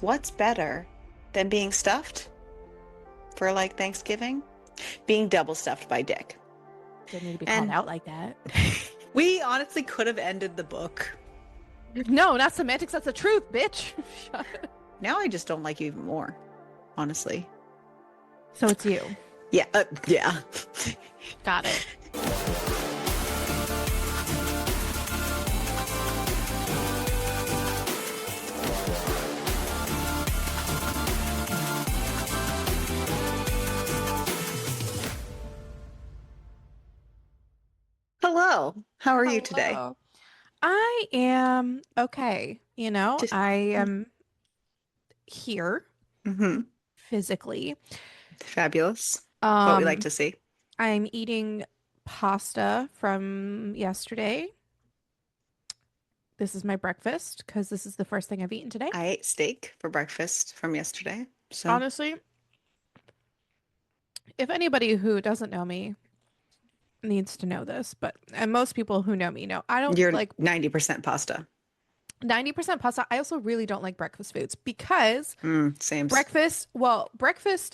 What's better than being stuffed for like Thanksgiving? Being double stuffed by Dick. Didn't need to be called And out like that. we honestly could have ended the book. No, not semantics. That's the truth, bitch. Shut up. Now I just don't like you even more, honestly. So it's you. Yeah, yeah. Got it. Hello. How are you today? Hello. I am okay. Just I am here hmm physically. fabulous. What we like Um, to see. I'm eating pasta from yesterday. This is my breakfast because this is the first thing I've eaten today. I ate steak for breakfast from yesterday. So Honestly, if anybody who doesn't know me needs to know this, but and most people who know me know I don't you're like 90% pasta. 90% pasta. I also really don't like breakfast foods because Same. breakfast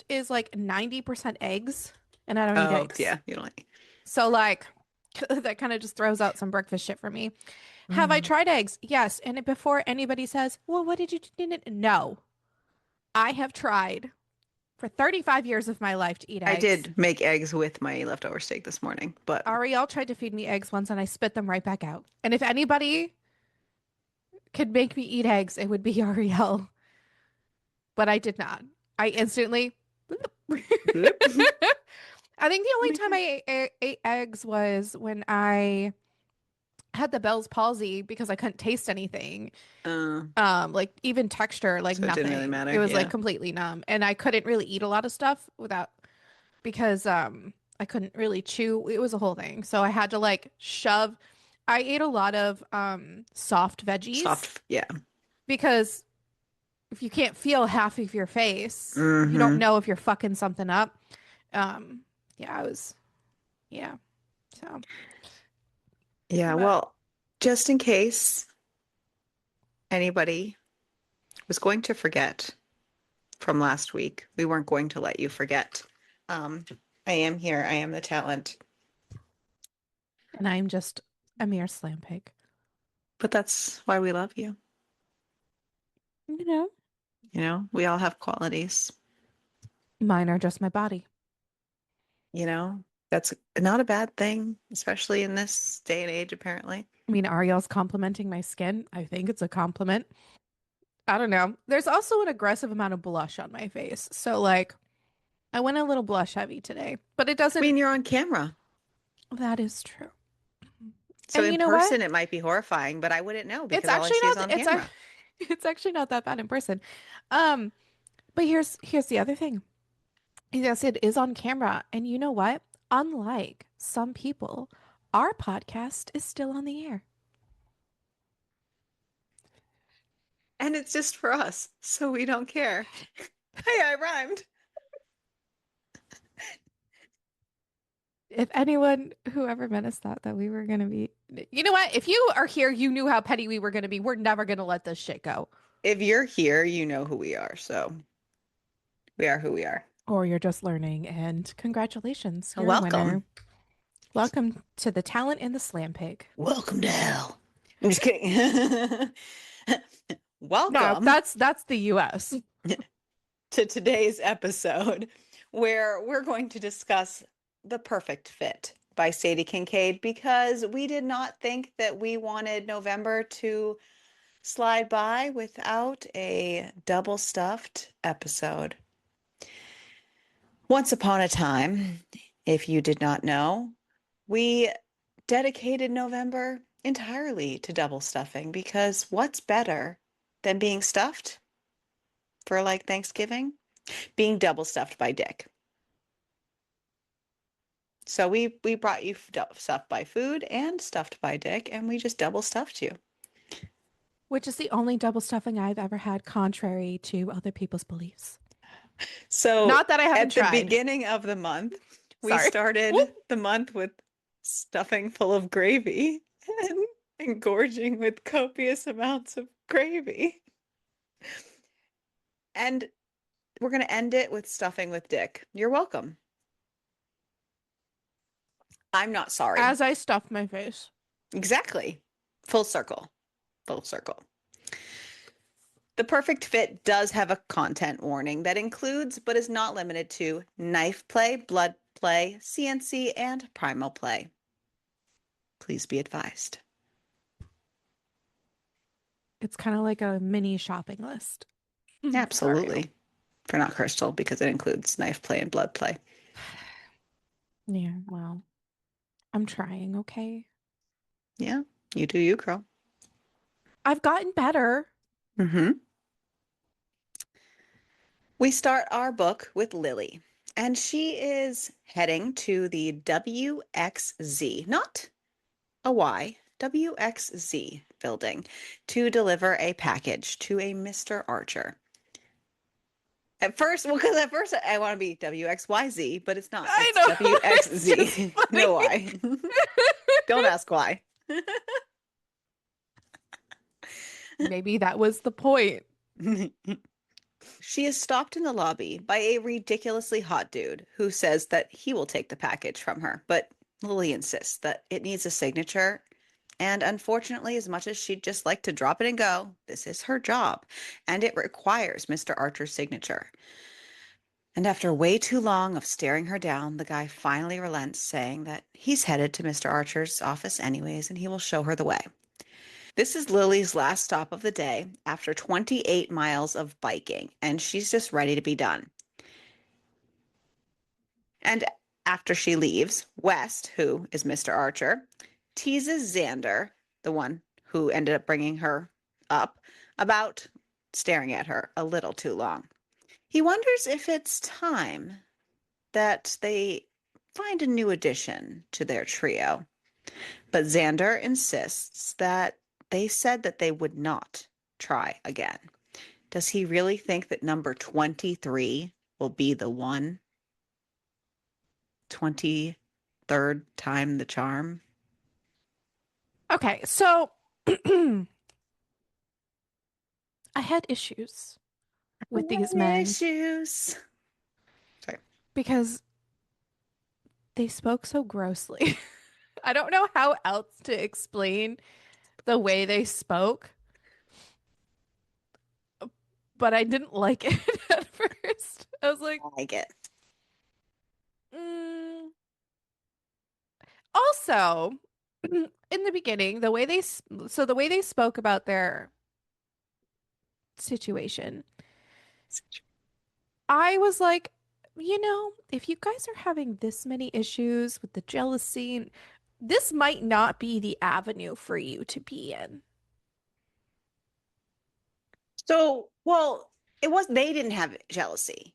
is like 90% eggs, and I don't eat Oh, eggs. yeah. You don't like. So like that kind of just throws out some breakfast shit for me. Have I Mm. tried eggs? Yes. And before anybody says, "Well, what did you do?" No. I have tried for 35 years of my life to eat I eggs. did make eggs with my leftover steak this morning, but Ariel tried to feed me eggs once and I spit them right back out. And if anybody could make me eat eggs, it would be Ariel. But I did not. I instantly bloop. I think the only time I ate eggs was when I had the Bell's palsy because I couldn't taste anything. Uh, Like even texture, like so it didn't really nothing. It matter. was like Yeah. completely numb. And I couldn't really eat a lot of stuff without because I couldn't really chew. It was a whole thing. So I had to like shove. I ate a lot of soft veggies Soft. Yeah. because if you can't feel half of your face, you don't Hmm. know if you're fucking something up. Um, yeah, I was, yeah. So, Yeah. but Well, just in case anybody was going to forget from last week, we weren't going to let you forget. Um, I am here. I am the talent, and I'm just a mere slam pig. but that's why we love you. You know, We all have qualities. mine are just my body. That's not a bad thing, especially in this day and age, apparently. I mean, Ariel's complimenting my skin. I think it's a compliment. I don't know. There's also an aggressive amount of blush on my face. So, like, I went a little blush heavy today, but it I doesn't. mean, you're on camera. That is true. So And in you know what? person, it might be horrifying, but I wouldn't know It's because all I actually see is not, on it's, a, camera. it's actually not that bad in person. Um, but here's the other thing. Yes, it is on camera. And you know what? Unlike some people, our podcast is still on the air. And it's just for us, so we don't care. Hey, I rhymed. If anyone, whoever meant us thought that we were going to be, you know what? If you are here, you knew how petty we were going to be. We're never going to let this shit go. If you're here, you know who we are. So we are who we are. Or you're just learning. And congratulations, you're a winner. Welcome. Welcome to the talent in the slam pig. Welcome to hell. I'm just kidding. No, Welcome that's the US. to today's episode where we're going to discuss The Perfect Fit by Sadie Kincaid because we did not think that we wanted November to slide by without a double stuffed episode. Once upon a time, if you did not know, we dedicated November entirely to double stuffing because what's better than being stuffed for like Thanksgiving? Being double stuffed by Dick. So we brought you stuffed by food and stuffed by Dick, and we just double stuffed you. Which is the only double stuffing I've ever had, contrary to other people's beliefs. So Not that I haven't at the tried. beginning of the month, we Sorry. started the month with stuffing full of gravy and engorging with copious amounts of gravy. And we're going to end it with stuffing with dick. You're welcome. I'm not sorry. As I stuffed my face. Exactly. Full circle. Full circle. The perfect fit does have a content warning that includes, but is not limited to, knife play, blood play, CNC, and primal play. Please be advised. It's kind of like a mini shopping list for you. Absolutely. For not Crystal, because it includes knife play and blood play. Yeah, well, I'm trying, okay? Yeah, you do you, girl. I've gotten better. Mm-hmm. We start our book with Lily, and she is heading to the WXZ, not a Y, WXZ building to deliver a package to a Mr. Archer. At first, well, because at first I want to be WXYZ, but it's not. I It's know. It's just WXZ. funny. No why. Don't ask why. Maybe that was the point. She is stopped in the lobby by a ridiculously hot dude who says that he will take the package from her, but Lily insists that it needs a signature. And unfortunately, as much as she'd just like to drop it and go, this is her job, and it requires Mr. Archer's signature. And after way too long of staring her down, the guy finally relents, saying that he's headed to Mr. Archer's office anyways, and he will show her the way. This is Lily's last stop of the day after 28 miles of biking, and she's just ready to be done. And after she leaves, West, who is Mr. Archer, teases Xander, the one who ended up bringing her up, about staring at her a little too long. He wonders if it's time that they find a new addition to their trio. But Xander insists that they said that they would not try again. Does he really think that number 23 will be the one? 23rd time the charm? Okay, so I had issues with these men Issues. Sorry. because they spoke so grossly. I don't know how else to explain the way they spoke, but I didn't like it at first. I was like, I like it. mm. Also, in the beginning, the way they spoke about their situation, I was like, if you guys are having this many issues with the jealousy, this might not be the avenue for you to be in. So, well, it was they didn't have jealousy.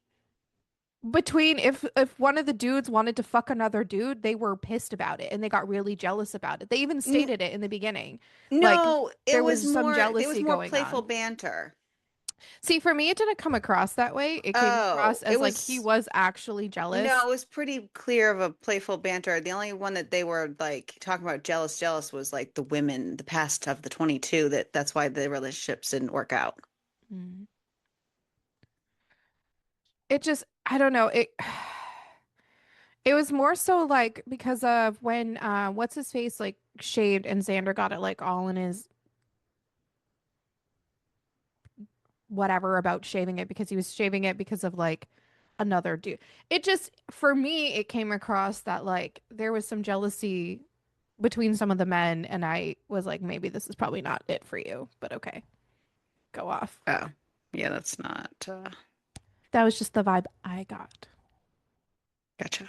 Between if one of the dudes wanted to fuck another dude, they were pissed about it and they got really jealous about it. They even N- stated it in the beginning. Like no, there was some it was jealousy more going playful on. banter. See, for me, it didn't come across that way. It came across Oh, it as like he was was actually no, jealous. it was pretty clear of a playful banter. The only one that they were like talking about jealous was like the women, the past of the 22 that's why the relationships didn't work out. Mm. It just, I don't know. It was more so like because of when what's his face like shaved and Xander got it like all in his whatever about shaving it because he was shaving it because of like another dude. It just for me it came across that like there was some jealousy between some of the men and I was like maybe this is probably not it for you, but okay. Go off. Oh, yeah, that's not That was just the vibe I got. gotcha.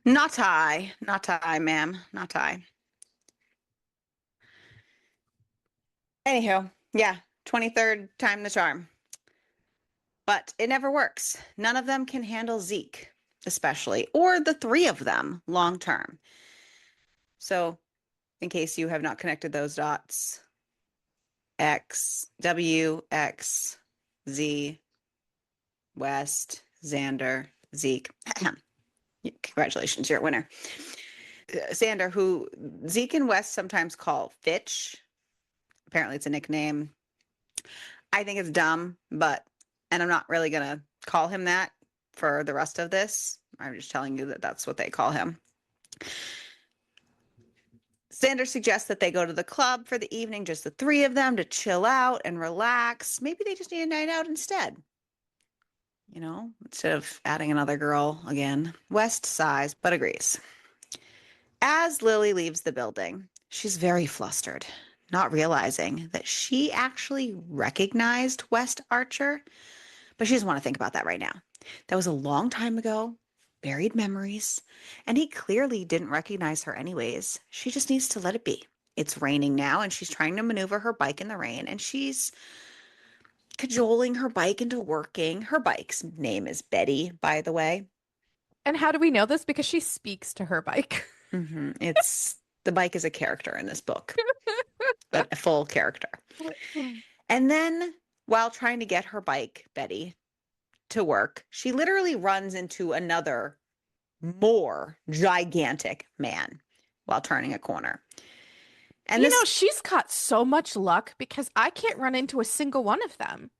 Not I, ma'am, not I. Anywho, yeah, 23rd time the charm. But it never works. None of them can handle Zeke, especially, or the three of them long term. So, in case you have not connected those dots, X, W, X, Z, West, Xander, Zeke. Congratulations, you're a winner. Xander, who Zeke and West sometimes call Fitch. Apparently, it's a nickname. I think it's dumb, and I'm not really going to call him that for the rest of this. I'm just telling you that that's what they call him. Xander suggests that they go to the club for the evening, just the three of them, to chill out and relax. Maybe they just need a night out instead, instead of adding another girl again. West sighs, but agrees. As Lily leaves the building, she's very flustered, not realizing that she actually recognized West Archer, but she doesn't want to think about that right now. That was a long time ago, buried memories, and he clearly didn't recognize her anyways. She just needs to let it be. It's raining now, and she's trying to maneuver her bike in the rain, and she's cajoling her bike into working. Her bike's name is Betty, by the way. And how do we know this? Because she speaks to her bike. It's the bike is a character in this book, a full character. And then, while trying to get her bike, Betty, to work, she literally runs into another more gigantic man while turning a corner. And You know, this, she's got so much luck because I can't run into a single one of them.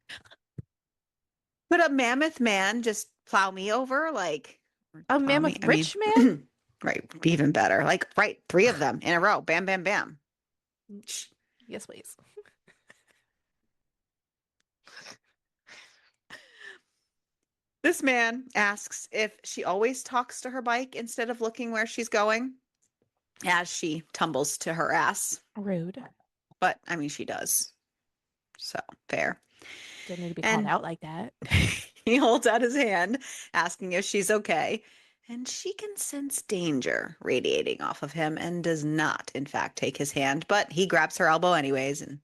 could a mammoth man just plow me over? Like, A plow me? mammoth I mean, rich man? right, even better. Like, right, three of them in a row. Bam, bam, bam. Yes, please. This man asks if she always talks to her bike instead of looking where she's going as she tumbles to her ass. Rude. But I mean, she does. So fair. Didn't need to be called And out like that. he holds out his hand, asking if she's okay. And she can sense danger radiating off of him and does not, in fact, take his hand. But he grabs her elbow anyways and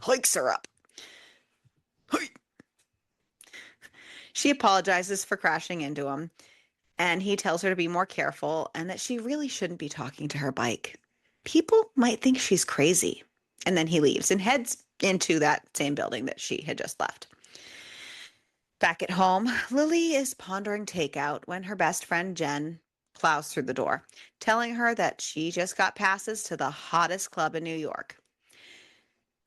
hikes her up. She apologizes for crashing into him, and he tells her to be more careful and that she really shouldn't be talking to her bike. People might think she's crazy. And then he leaves and heads into that same building that she had just left. Back at home, Lily is pondering takeout when her best friend Jen plows through the door, telling her that she just got passes to the hottest club in New York.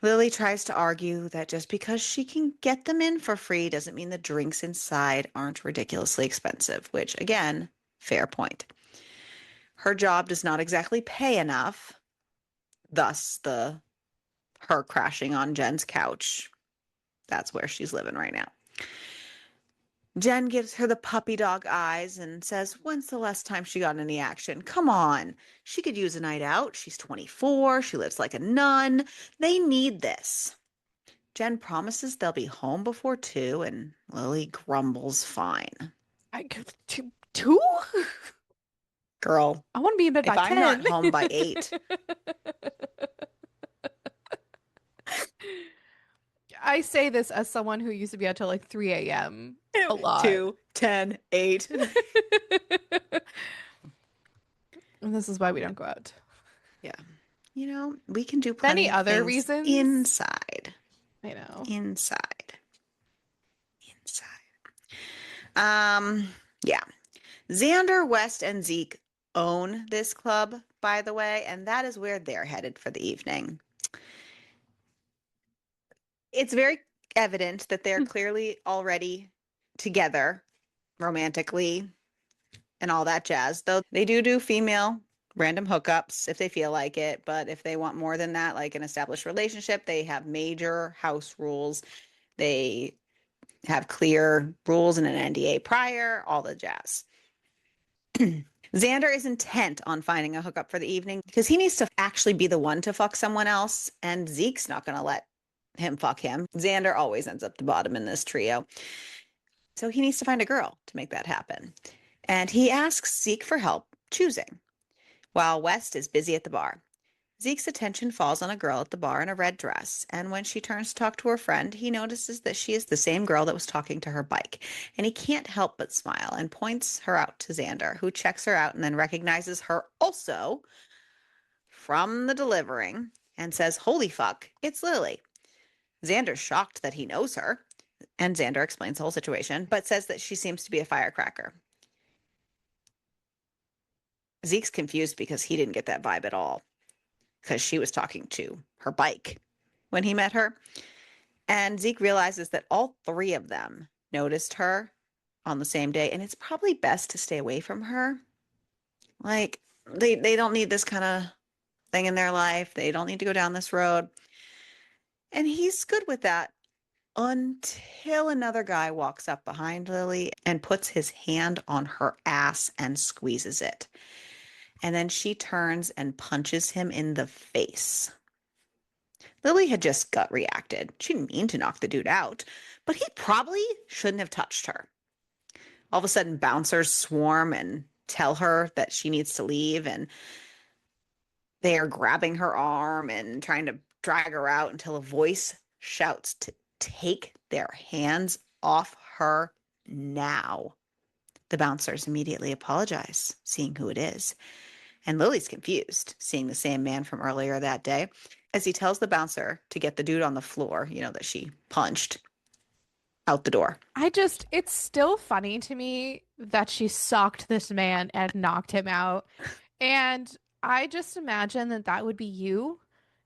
Lily tries to argue that just because she can get them in for free doesn't mean the drinks inside aren't ridiculously expensive, which, again, fair point. Her job does not exactly pay enough, thus her crashing on Jen's couch. That's where she's living right now. Jen gives her the puppy dog eyes and says, when's the last time she got any action? Come on. She could use a night out. She's 24. She lives like a nun. They need this. Jen promises they'll be home before 2, and Lily grumbles fine. I go two? Girl, I want to be in bed if by I'm not 10. home by 8, I say this as someone who used to be out till like 3 a.m. a lot. 2, 10, 8. And this is why we don't go out. Yeah. We can do plenty Many of other things reasons. inside. I know. Inside. Yeah. Xander, West, and Zeke own this club, by the way, and that is where they're headed for the evening. It's very evident that they're clearly already together romantically and all that jazz, though they do female random hookups if they feel like it. But if they want more than that, like an established relationship, they have major house rules. They have clear rules and an NDA prior, all the jazz. Xander is intent on finding a hookup for the evening because he needs to actually be the one to fuck someone else, and Zeke's not going to let him fuck him. Xander always ends up the bottom in this trio. So he needs to find a girl to make that happen. And he asks Zeke for help choosing, while West is busy at the bar. Zeke's attention falls on a girl at the bar in a red dress, and when she turns to talk to her friend, he notices that she is the same girl that was talking to her bike, and he can't help but smile and points her out to Xander, who checks her out and then recognizes her also from the delivering and says, holy fuck, it's Lily. Xander's shocked that he knows her, and Xander explains the whole situation, but says that she seems to be a firecracker. Zeke's confused because he didn't get that vibe at all, because she was talking to her bike when he met her. And Zeke realizes that all three of them noticed her on the same day, and it's probably best to stay away from her. Like they don't need this kind of thing in their life. They don't need to go down this road. And he's good with that until another guy walks up behind Lily and puts his hand on her ass and squeezes it. And then she turns and punches him in the face. Lily had just gut reacted. She didn't mean to knock the dude out, but he probably shouldn't have touched her. All of a sudden, bouncers swarm and tell her that she needs to leave, and they are grabbing her arm and trying to drag her out until a voice shouts to take their hands off her now. The bouncers immediately apologize, seeing who it is. And Lily's confused, seeing the same man from earlier that day, as he tells the bouncer to get the dude on the floor, that she punched, out the door. It's still funny to me that she socked this man and knocked him out. And I just imagine that that would be you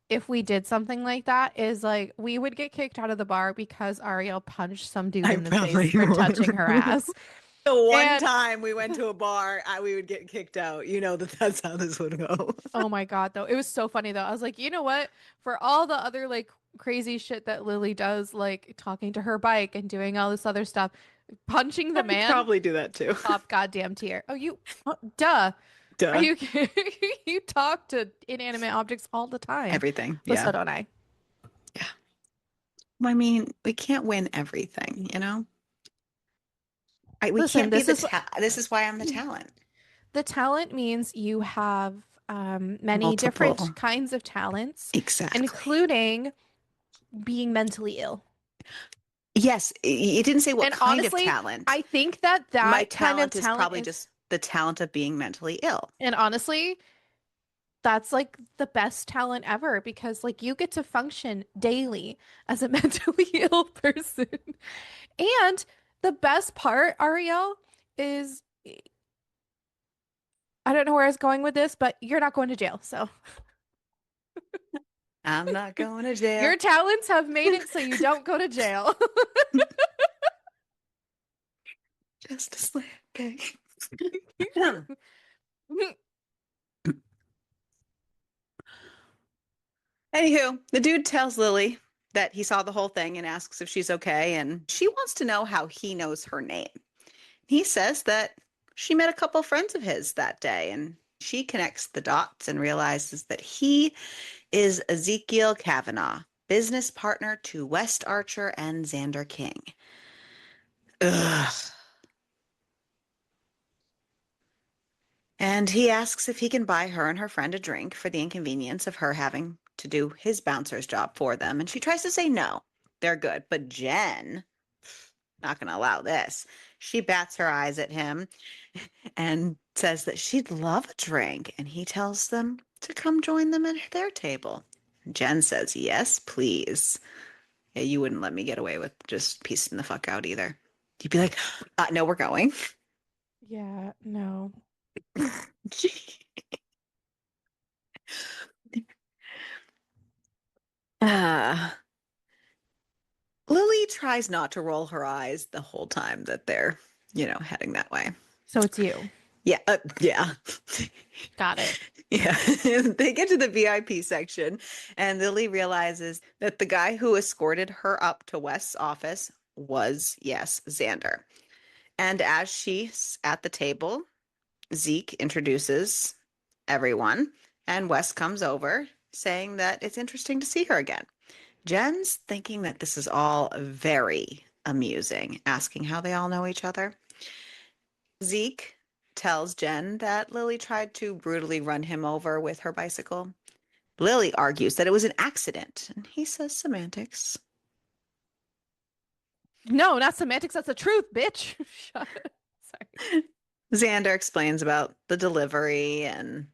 if we did something like that, is like we would get kicked out of the bar because Ariel punched some dude I in the face probably for touching her would. ass. The one And time we went to a bar, we would get kicked out. You know that's how this would go. oh my God, though, it was so funny though. I was like, you know what? For all the other like crazy shit that Lily does, like talking to her bike and doing all this other stuff, punching the I'd man, probably do that too. top goddamn tier. Duh. Are Duh. you you talk to inanimate objects all the time, Everything. but Yeah. so don't I. Yeah. Well, I mean, we can't win everything. We Listen, can't be this is why I'm the talent. the talent means you have many different Multiple. kinds of talents, Exactly. including being mentally ill. Yes, it didn't say what And kind of honestly, talent. I think that My that kind of talent is talent probably is, just the talent of being mentally ill. and honestly, that's like the best talent ever because like you get to function daily as a mentally ill person. And the best part, Ariel, is I don't know where I was going with this, but you're not going to jail. So I'm not going to your jail. talents have made it so you don't go to jail. Just a slap, okay? Anywho, the dude tells Lily that he saw the whole thing and asks if she's okay, and she wants to know how he knows her name. He says that she met a couple friends of his that day, and she connects the dots and realizes that he is Ezekiel Kavanaugh, business partner to West Archer and Xander King. Ugh. And he asks if he can buy her and her friend a drink for the inconvenience of her having to do his bouncer's job for them. And she tries to say no, they're good. But Jen, not going to allow this. She bats her eyes at him and says that she'd love a drink. And he tells them to come join them at their table. Jen says, yes, please. Yeah, you wouldn't let me get away with just piecing the fuck out either. You'd be like, no, we're going. Yeah, no. uh, Lily tries not to roll her eyes the whole time that they're, heading that way. So it's you. Yeah, yeah. Got it. Yeah. They get to the VIP section, and Lily realizes that the guy who escorted her up to West's office was, yes, Xander. And as she's at the table, Zeke introduces everyone, and Wes comes over saying that it's interesting to see her again. Jen's thinking that this is all very amusing, asking how they all know each other. Zeke tells Jen that Lily tried to brutally run him over with her bicycle. Lily argues that it was an accident, and he says semantics. No, not semantics. That's the truth, bitch. Shut up. Sorry. Xander explains about the delivery, and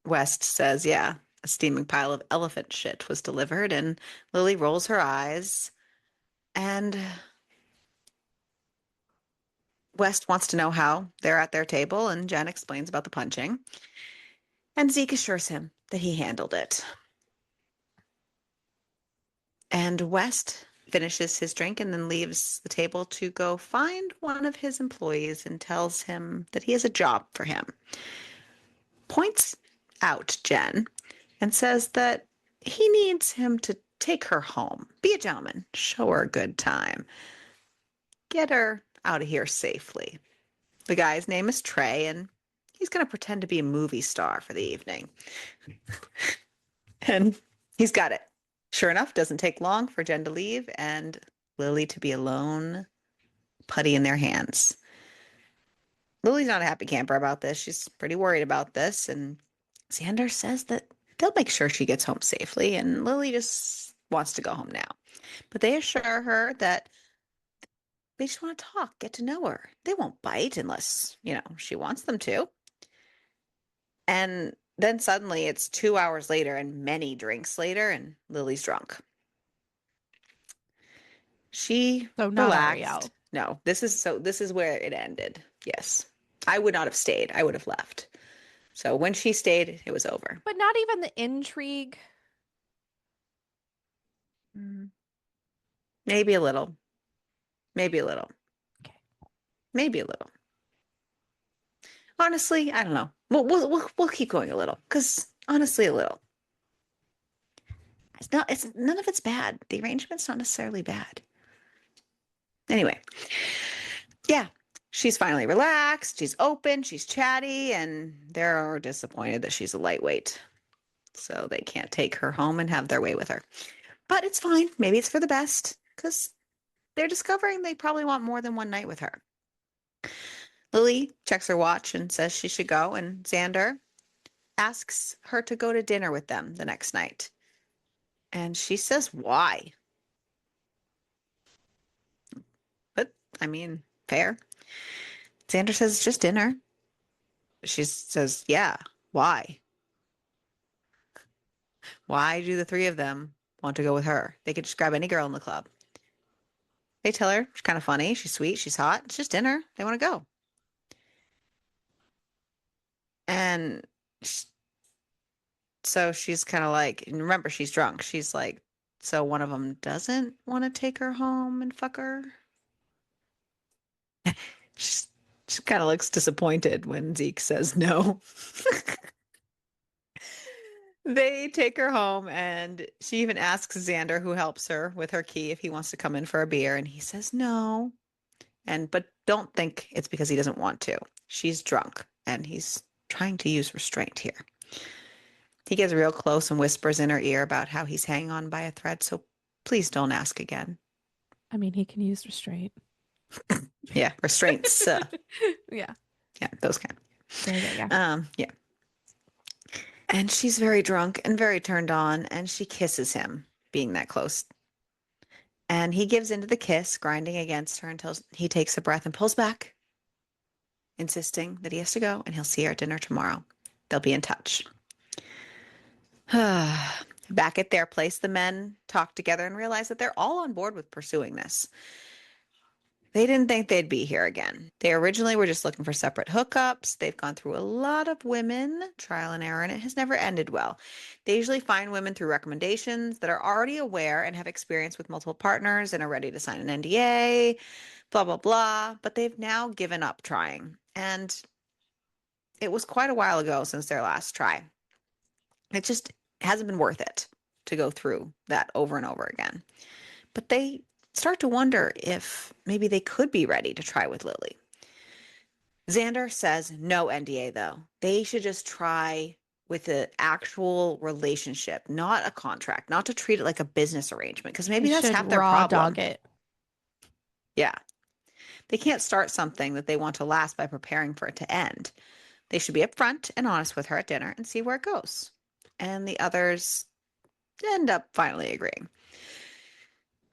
West says, yeah, a steaming pile of elephant shit was delivered, and Lily rolls her eyes, and West wants to know how they're at their table, and Jen explains about the punching. And Zeke assures him that he handled it. And West finishes his drink and then leaves the table to go find one of his employees and tells him that he has a job for him. Points out Jen and says that he needs him to take her home, be a gentleman, show her a good time, get her out of here safely. The guy's name is Trey, and he's going to pretend to be a movie star for the evening. And he's got it. Sure enough, doesn't take long for Jen to leave and Lily to be alone, putty in their hands. Lily's not a happy camper about this. She's pretty worried about this. And Xander says that they'll make sure she gets home safely. And Lily just wants to go home now. But they assure her that they just want to talk, get to know her. They won't bite unless, she wants them to. And then suddenly it's 2 hours later and many drinks later, and Lily's drunk. She So not relaxed. Ariel. No, this is where it ended. Yes. I would not have stayed. I would have left. So when she stayed, it was over. But not even the intrigue. Maybe a little. Maybe a little. Okay. Maybe a little. Honestly, I don't know. We'll keep going a little because honestly, a little. It's none of it's bad. The arrangement's not necessarily bad. Anyway, yeah, she's finally relaxed. She's open. She's chatty, and they're disappointed that she's a lightweight, so they can't take her home and have their way with her. But it's fine. Maybe it's for the best because they're discovering they probably want more than one night with her. Lily checks her watch and says she should go, and Xander asks her to go to dinner with them the next night. And she says, why? But, I mean, fair. Xander says, it's just dinner. She says, yeah, why? Why do the three of them want to go with her? They could just grab any girl in the club. They tell her she's kind of funny, she's sweet, she's hot. It's just dinner. They want to go. And so she's kind of like, and remember, she's drunk. She's like, so one of them doesn't want to take her home and fuck her? She, she kind of looks disappointed when Zeke says no. They take her home, and she even asks Xander, who helps her with her key, if he wants to come in for a beer, and he says no. But don't think it's because he doesn't want to. She's drunk, and he's trying to use restraint here. He gets real close and whispers in her ear about how he's hanging on by a thread, so please don't ask again. I mean, he can use restraint. Yeah, restraints. Yeah. Yeah, those kind. Yeah. Yeah. And she's very drunk and very turned on, and she kisses him, being that close. And he gives into the kiss, grinding against her until he takes a breath and pulls back, insisting that he has to go and he'll see her at dinner tomorrow. They'll be in touch. Back at their place, the men talk together and realize that they're all on board with pursuing this. They didn't think they'd be here again. They originally were just looking for separate hookups. They've gone through a lot of women, trial and error, and it has never ended well. They usually find women through recommendations that are already aware and have experience with multiple partners and are ready to sign an NDA, blah, blah, blah. But they've now given up trying. And it was quite a while ago since their last try. It just hasn't been worth it to go through that over and over again. But they start to wonder if maybe they could be ready to try with Lily. Xander says no NDA, though. They should just try with an actual relationship, not a contract, not to treat it like a business arrangement, because maybe They that's should half their raw problem. dog it. Yeah. They can't start something that they want to last by preparing for it to end. They should be upfront and honest with her at dinner and see where it goes. And the others end up finally agreeing.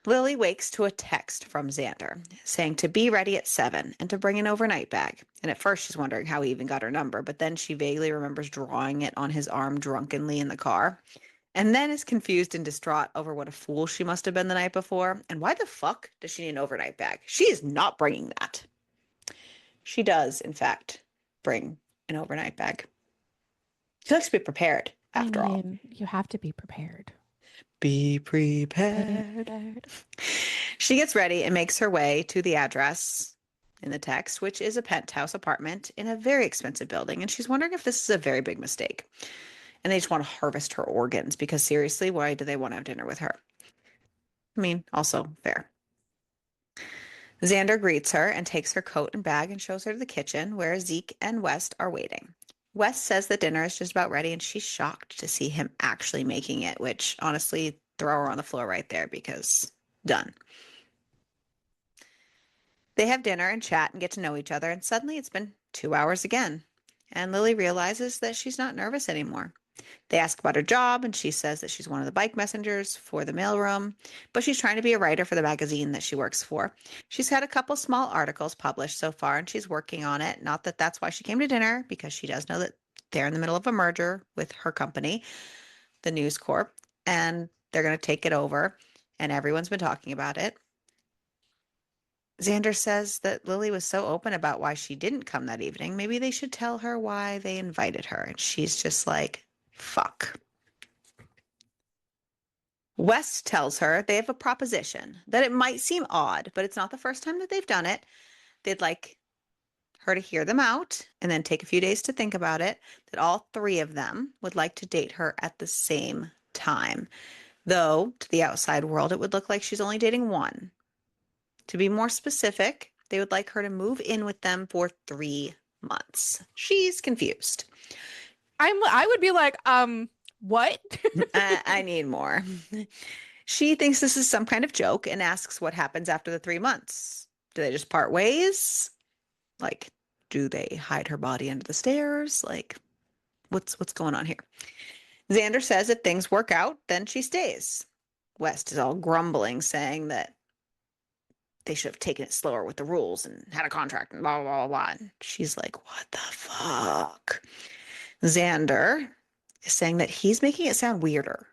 Lily wakes to a text from Xander saying to be ready at 7 and to bring an overnight bag. And at first she's wondering how he even got her number, but then she vaguely remembers drawing it on his arm drunkenly in the car. And then is confused and distraught over what a fool she must have been the night before. And why the fuck does she need an overnight bag? She is not bringing that. She does, in fact, bring an overnight bag. She likes to be prepared, after all. You have to be prepared. Be prepared. Prepared. She gets ready and makes her way to the address in the text, which is a penthouse apartment in a very expensive building. And she's wondering if this is a very big mistake. And they just want to harvest her organs because seriously, why do they want to have dinner with her? I mean, also fair. Xander greets her and takes her coat and bag and shows her to the kitchen where Zeke and West are waiting. West says that dinner is just about ready and she's shocked to see him actually making it, which honestly, throw her on the floor right there because done. They have dinner and chat and get to know each other, and suddenly it's been 2 hours again. And Lily realizes that she's not nervous anymore. They ask about her job, and she says that she's one of the bike messengers for the mailroom, but she's trying to be a writer for the magazine that she works for. She's had a couple small articles published so far, and she's working on it. Not that that's why she came to dinner, because she does know that they're in the middle of a merger with her company, the News Corp, and they're going to take it over, and everyone's been talking about it. Xander says that Lily was so open about why she didn't come that evening. Maybe they should tell her why they invited her. And she's just like, fuck. West tells her they have a proposition, that it might seem odd, but it's not the first time that they've done it. They'd like her to hear them out and then take a few days to think about it, that all three of them would like to date her at the same time. Though, to the outside world, it would look like she's only dating one. To be more specific, they would like her to move in with them for 3 months. She's confused. I would be like, what? I need more. She thinks this is some kind of joke and asks what happens after the 3 months. Do they just part ways? Like, do they hide her body under the stairs? Like, what's going on here? Xander says if things work out, then she stays. West is all grumbling, saying that they should have taken it slower with the rules and had a contract and blah, blah, blah, blah. And she's like, what the fuck? Xander is saying that he's making it sound weirder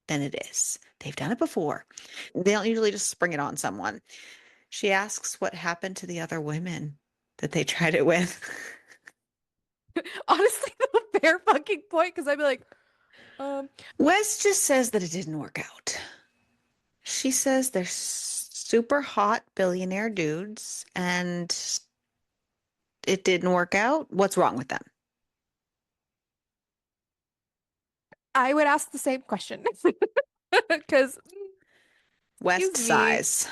than it is. They've done it before. They don't usually just spring it on someone. She asks what happened to the other women that they tried it with. Honestly, the fair fucking point, because I'd be like, Wes just says that it didn't work out. She says they're super hot billionaire dudes and it didn't work out. What's wrong with them? I would ask the same question. Because, West excuse me, sighs,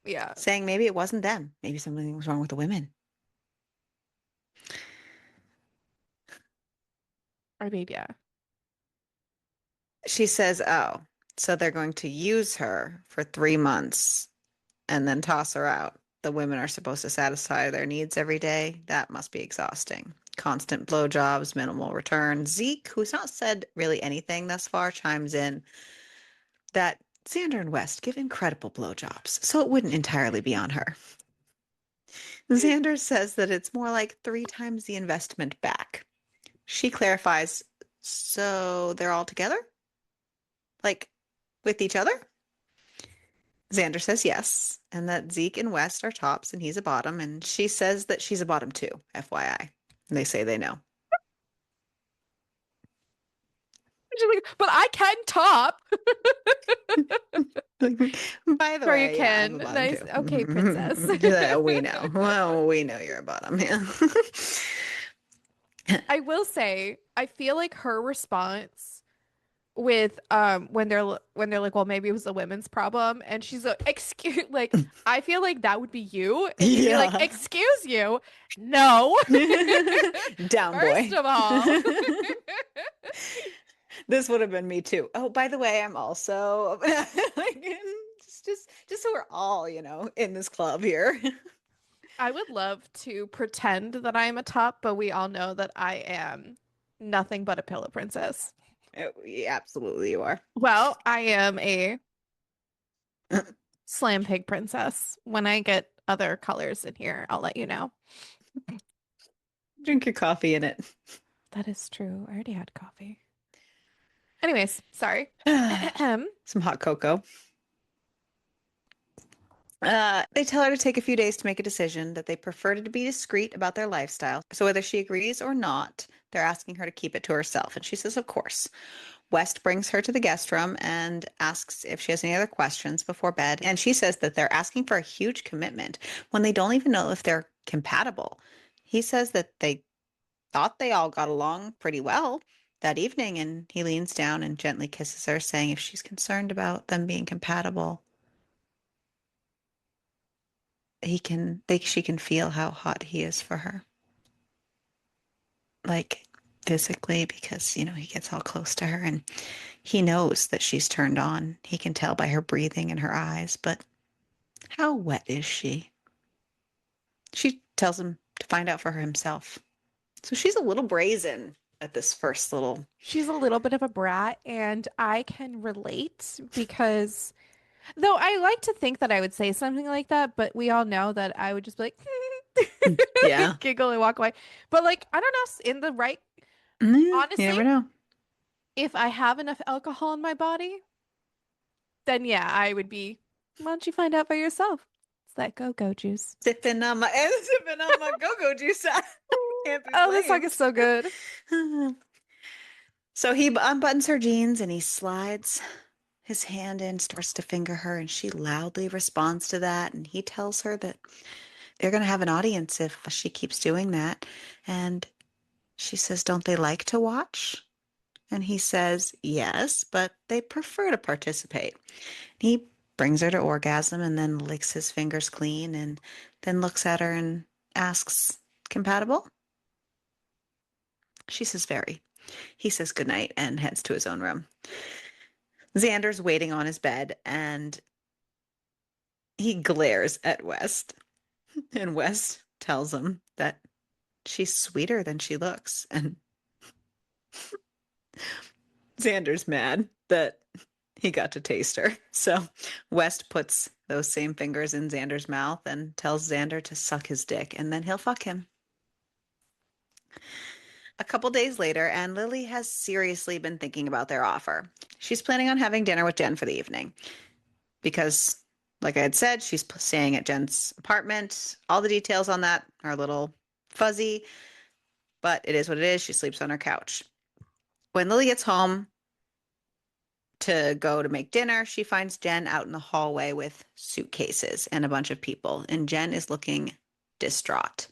yeah, saying maybe it wasn't them. Maybe something was wrong with the women. I mean, yeah. She says, oh, so they're going to use her for 3 months and then toss her out. The women are supposed to satisfy their needs every day. That must be exhausting. Constant blowjobs, minimal return. Zeke, who's not said really anything thus far, chimes in that Xander and West give incredible blowjobs, so it wouldn't entirely be on her. Xander says that it's more like 3 times the investment back. She clarifies, so they're all together? Like with each other? Xander says yes, and that Zeke and West are tops and he's a bottom, and she says that she's a bottom too, FYI. And they say they know. She's like, but I can top. By the Sure you way, yeah, I'm a can. bottom Nice. too. Okay, princess. Yeah, we know. Well, we know you're a bottom, yeah. I will say, I feel like her response with when they're like, well, maybe it was the women's problem, and she's like, excuse, like, I feel like that would be you if you'd be like, Yeah. excuse you, no. Down First boy. of all, This would have been me too. Oh, by the way, I'm also like just so we're all, in this club here. I would love to pretend that I am a top, but we all know that I am nothing but a pillow princess. Oh, yeah, absolutely you are. Well, I am a slam pig princess. When I get other colors in here, I'll let you know. Drink your coffee in it. That is true. I already had coffee. Anyways, sorry. Some hot cocoa. They tell her to take a few days to make a decision, that they prefer to be discreet about their lifestyle. So whether she agrees or not, they're asking her to keep it to herself. And she says, of course. West brings her to the guest room and asks if she has any other questions before bed. And she says that they're asking for a huge commitment when they don't even know if they're compatible. He says that they thought they all got along pretty well that evening, and he leans down and gently kisses her, saying if she's concerned about them being compatible, she can feel how hot he is for her. Like physically, because, he gets all close to her and he knows that she's turned on. He can tell by her breathing and her eyes, but how wet is she? She tells him to find out for himself. So she's a little brazen at this first little. She's a little bit of a brat, and I can relate because though I like to think that I would say something like that, but we all know that I would just be like Yeah. giggle and walk away. But like, I don't know, in the right, You honestly, never know. if I have enough alcohol in my body, then yeah, I would be, why don't you find out for yourself? It's that go-go juice. Sipping on my go-go juice. Can't be Oh, this song is blamed. so good. So he unbuttons her jeans and he slides his hand in, starts to finger her, and she loudly responds to that. And he tells her that they're going to have an audience if she keeps doing that. And she says, don't they like to watch? And he says, yes, but they prefer to participate. He brings her to orgasm and then licks his fingers clean and then looks at her and asks, compatible? She says, very. He says goodnight and heads to his own room. Xander's waiting on his bed and he glares at West. And West tells him that she's sweeter than she looks. And Xander's mad that he got to taste her. So West puts those same fingers in Xander's mouth and tells Xander to suck his dick, and then he'll fuck him. A couple days later, and Lily has seriously been thinking about their offer. She's planning on having dinner with Jen for the evening because, like I had said, she's staying at Jen's apartment. All the details on that are a little fuzzy, but it is what it is. She sleeps on her couch. When Lily gets home to go to make dinner, she finds Jen out in the hallway with suitcases and a bunch of people, and Jen is looking distraught.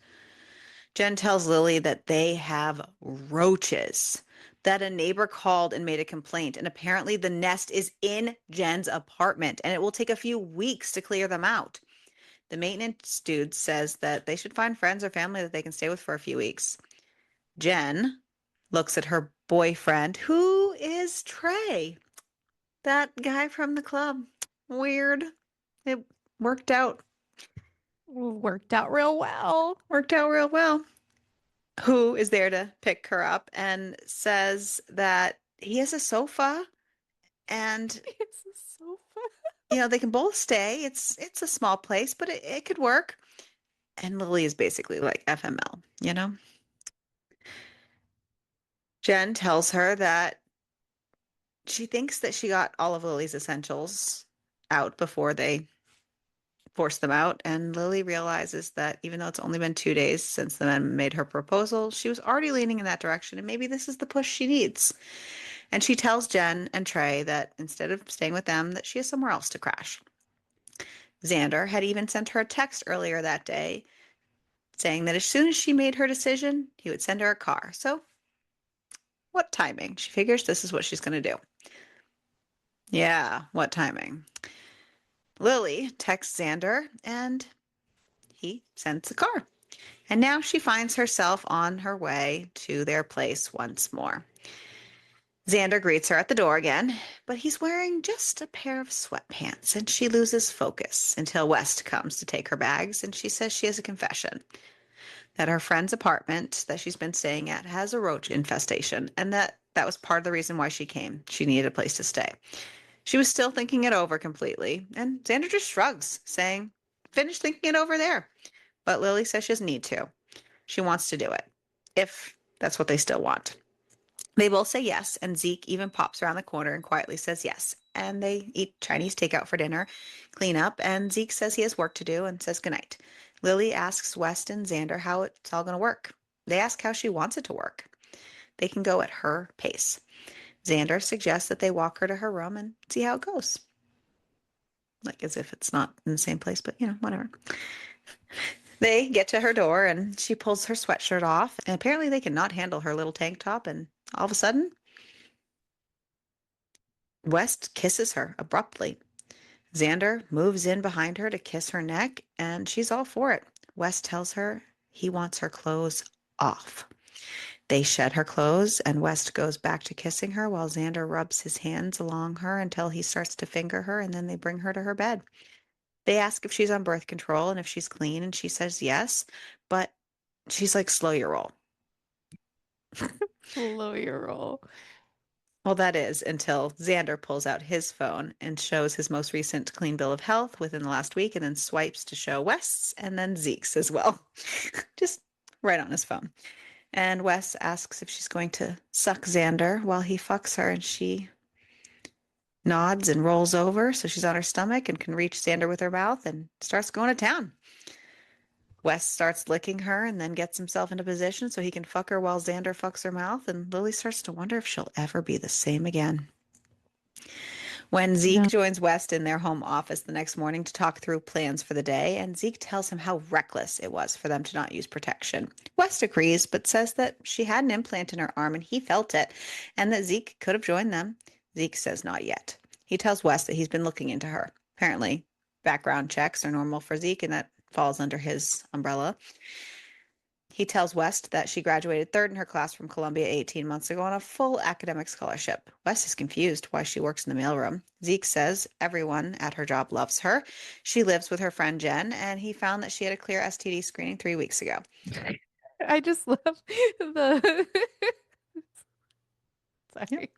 Jen tells Lily that they have roaches, that a neighbor called and made a complaint, and apparently the nest is in Jen's apartment, and it will take a few weeks to clear them out. The maintenance dude says that they should find friends or family that they can stay with for a few weeks. Jen looks at her boyfriend, who is Trey, that guy from the club. Weird. It worked out. Worked out real well. Worked out real well. Who is there to pick her up and says that he has a sofa and It's so fun. they can both stay. It's a small place, but it could work. And Lily is basically like FML. Jen tells her that she thinks that she got all of Lily's essentials out before they forced them out. And Lily realizes that even though it's only been 2 days since the man made her proposal, she was already leaning in that direction. And maybe this is the push she needs. And she tells Jen and Trey that instead of staying with them, that she has somewhere else to crash. Xander had even sent her a text earlier that day saying that as soon as she made her decision, he would send her a car. So what timing? She figures this is what she's going to do. Yeah, what timing? Lily texts Xander and he sends the car. And now she finds herself on her way to their place once more. Xander greets her at the door again, but he's wearing just a pair of sweatpants, and she loses focus until West comes to take her bags, and she says she has a confession that her friend's apartment that she's been staying at has a roach infestation, and that was part of the reason why she came. She needed a place to stay. She was still thinking it over completely, and Xander just shrugs, saying, finish thinking it over there. But Lily says she doesn't need to. She wants to do it, if that's what they still want. They both say yes, and Zeke even pops around the corner and quietly says yes. And they eat Chinese takeout for dinner, clean up, and Zeke says he has work to do and says goodnight. Lily asks West and Xander how it's all going to work. They ask how she wants it to work. They can go at her pace. Xander suggests that they walk her to her room and see how it goes. Like as if it's not in the same place, but whatever. They get to her door and she pulls her sweatshirt off, and apparently they cannot handle her little tank top, and all of a sudden, West kisses her abruptly. Xander moves in behind her to kiss her neck, and she's all for it. West tells her he wants her clothes off. They shed her clothes, and West goes back to kissing her while Xander rubs his hands along her until he starts to finger her, and then they bring her to her bed. They ask if she's on birth control and if she's clean, and she says yes, but she's like, slow your roll. Slow your roll. Well, that is until Xander pulls out his phone and shows his most recent clean bill of health within the last week and then swipes to show Wes's and then Zeke's as well. Just right on his phone. And Wes asks if she's going to suck Xander while he fucks her, and she nods and rolls over so she's on her stomach and can reach Xander with her mouth and starts going to town. Wes starts licking her and then gets himself into position so he can fuck her while Xander fucks her mouth, and Lily starts to wonder if she'll ever be the same again. When Zeke No. joins West in their home office the next morning to talk through plans for the day, and Zeke tells him how reckless it was for them to not use protection. West agrees, but says that she had an implant in her arm and he felt it, and that Zeke could have joined them. Zeke says not yet. He tells West that he's been looking into her. Apparently, background checks are normal for Zeke, and that falls under his umbrella. He tells West that she graduated third in her class from Columbia 18 months ago on a full academic scholarship. West is confused why she works in the mailroom. Zeke says everyone at her job loves her. She lives with her friend Jen, and he found that she had a clear STD screening 3 weeks ago. I just love the Yep. sorry.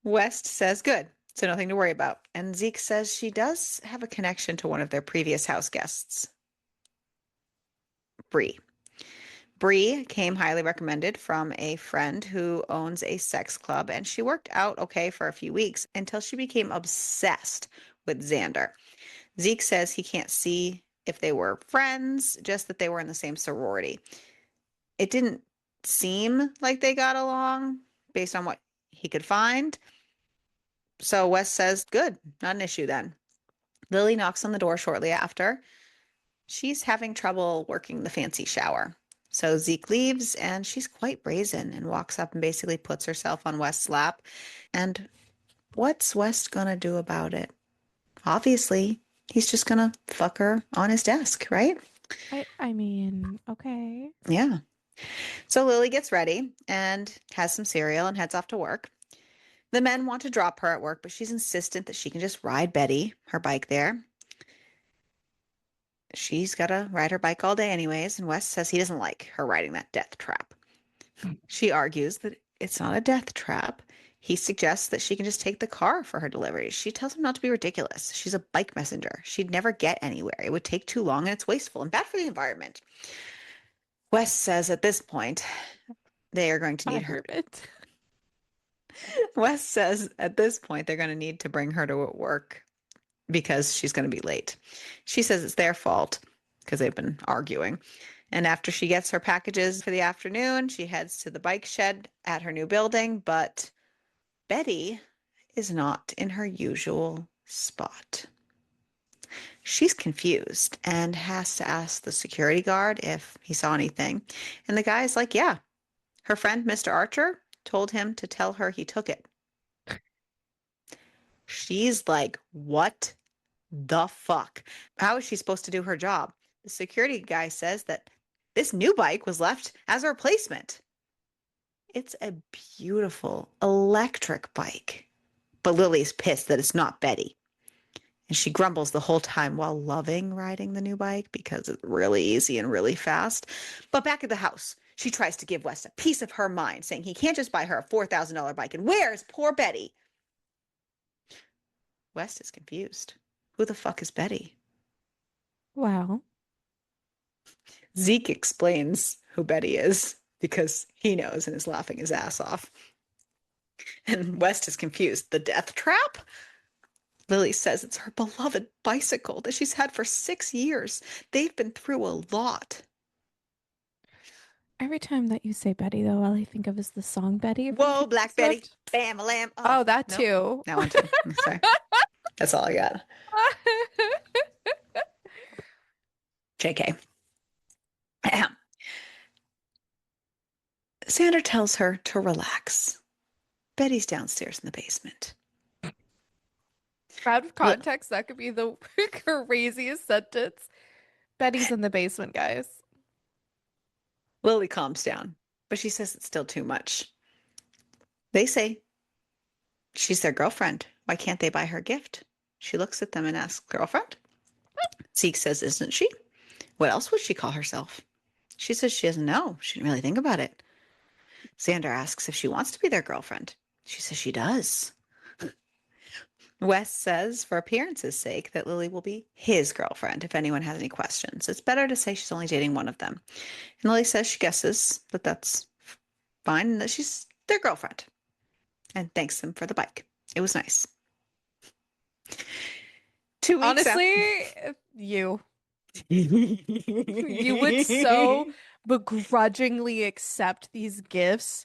West says good, so nothing to worry about. And Zeke says she does have a connection to one of their previous house guests, Bree. Bree came highly recommended from a friend who owns a sex club, and she worked out okay for a few weeks until she became obsessed with Xander. Zeke says he can't see if they were friends, just that they were in the same sorority. It didn't seem like they got along based on what he could find. So Wes says, good, not an issue then. Lily knocks on the door shortly after. She's having trouble working the fancy shower. So Zeke leaves, and she's quite brazen and walks up and basically puts herself on West's lap. And what's West gonna do about it? Obviously, he's just gonna fuck her on his desk, right? I mean, okay. Yeah. So Lily gets ready and has some cereal and heads off to work. The men want to drop her at work, but she's insistent that she can just ride Betty, her bike there. She's got to ride her bike all day anyways, and Wes says he doesn't like her riding that death trap. She argues that it's not a death trap. He suggests that she can just take the car for her deliveries. She tells him not to be ridiculous. She's a bike messenger. She'd never get anywhere. It would take too long and it's wasteful and bad for the environment. Wes says at this point they are going to need her. Environment. Wes says at this point they're going to need to bring her to work because she's going to be late. She says it's their fault because they've been arguing. And after she gets her packages for the afternoon, she heads to the bike shed at her new building, but Betty is not in her usual spot. She's confused and has to ask the security guard if he saw anything. And the guy's like, yeah, her friend, Mr. Archer, told him to tell her he took it. She's like, what the fuck? How is she supposed to do her job? The security guy says that this new bike was left as a replacement. It's a beautiful electric bike. But Lily's pissed that it's not Betty. And she grumbles the whole time while loving riding the new bike because it's really easy and really fast. But back at the house, she tries to give West a piece of her mind, saying he can't just buy her a $4,000 bike. And where's poor Betty? West is confused. Who the fuck is Betty? Wow. Zeke explains who Betty is because he knows and is laughing his ass off. And West is confused. The death trap? Lily says it's her beloved bicycle that she's had for 6 years. They've been through a lot. Every time that you say Betty, though, all I think of is the song Betty from Whoa, Taylor Black Betty. Swift. Bam, a lamb. Oh, Oh, that nope. too. That one too. Sorry. That's all I got. JK. Ahem. Xander tells her to relax. Betty's downstairs in the basement. Out of L- context, that could be the craziest sentence. Betty's in the basement, guys. Lily calms down, but she says it's still too much. They say she's their girlfriend. Why can't they buy her a gift? She looks at them and asks, Girlfriend? Zeke says, Isn't she? What else would she call herself? She says she doesn't know. She didn't really think about it. Xander asks if she wants to be their girlfriend. She says she does. Wes says, for appearance's sake, that Lily will be his girlfriend if anyone has any questions. It's better to say she's only dating one of them. And Lily says she guesses that that's fine and that she's their girlfriend and thanks them for the bike. It was nice. 2 weeks after. Honestly, you. You would so begrudgingly accept these gifts,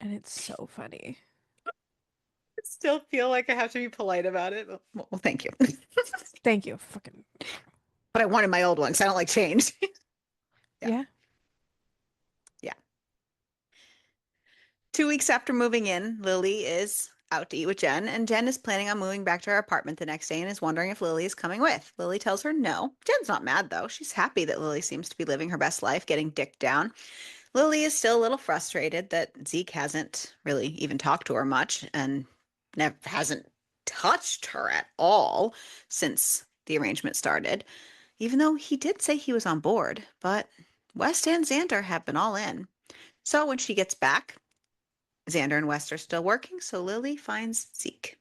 and it's so funny. Still feel like I have to be polite about it. Well, thank you. Thank you. Fucking But I wanted my old one, so I don't like change. Yeah. yeah. Yeah. 2 weeks after moving in, Lily is out to eat with Jen, and Jen is planning on moving back to her apartment the next day and is wondering if Lily is coming with. Lily tells her no. Jen's not mad, though. She's happy that Lily seems to be living her best life, getting dicked down. Lily is still a little frustrated that Zeke hasn't really even talked to her much and never hasn't touched her at all since the arrangement started, even though he did say he was on board. But West and Xander have been all in. So when she gets back, Xander and West are still working, so Lily finds Zeke.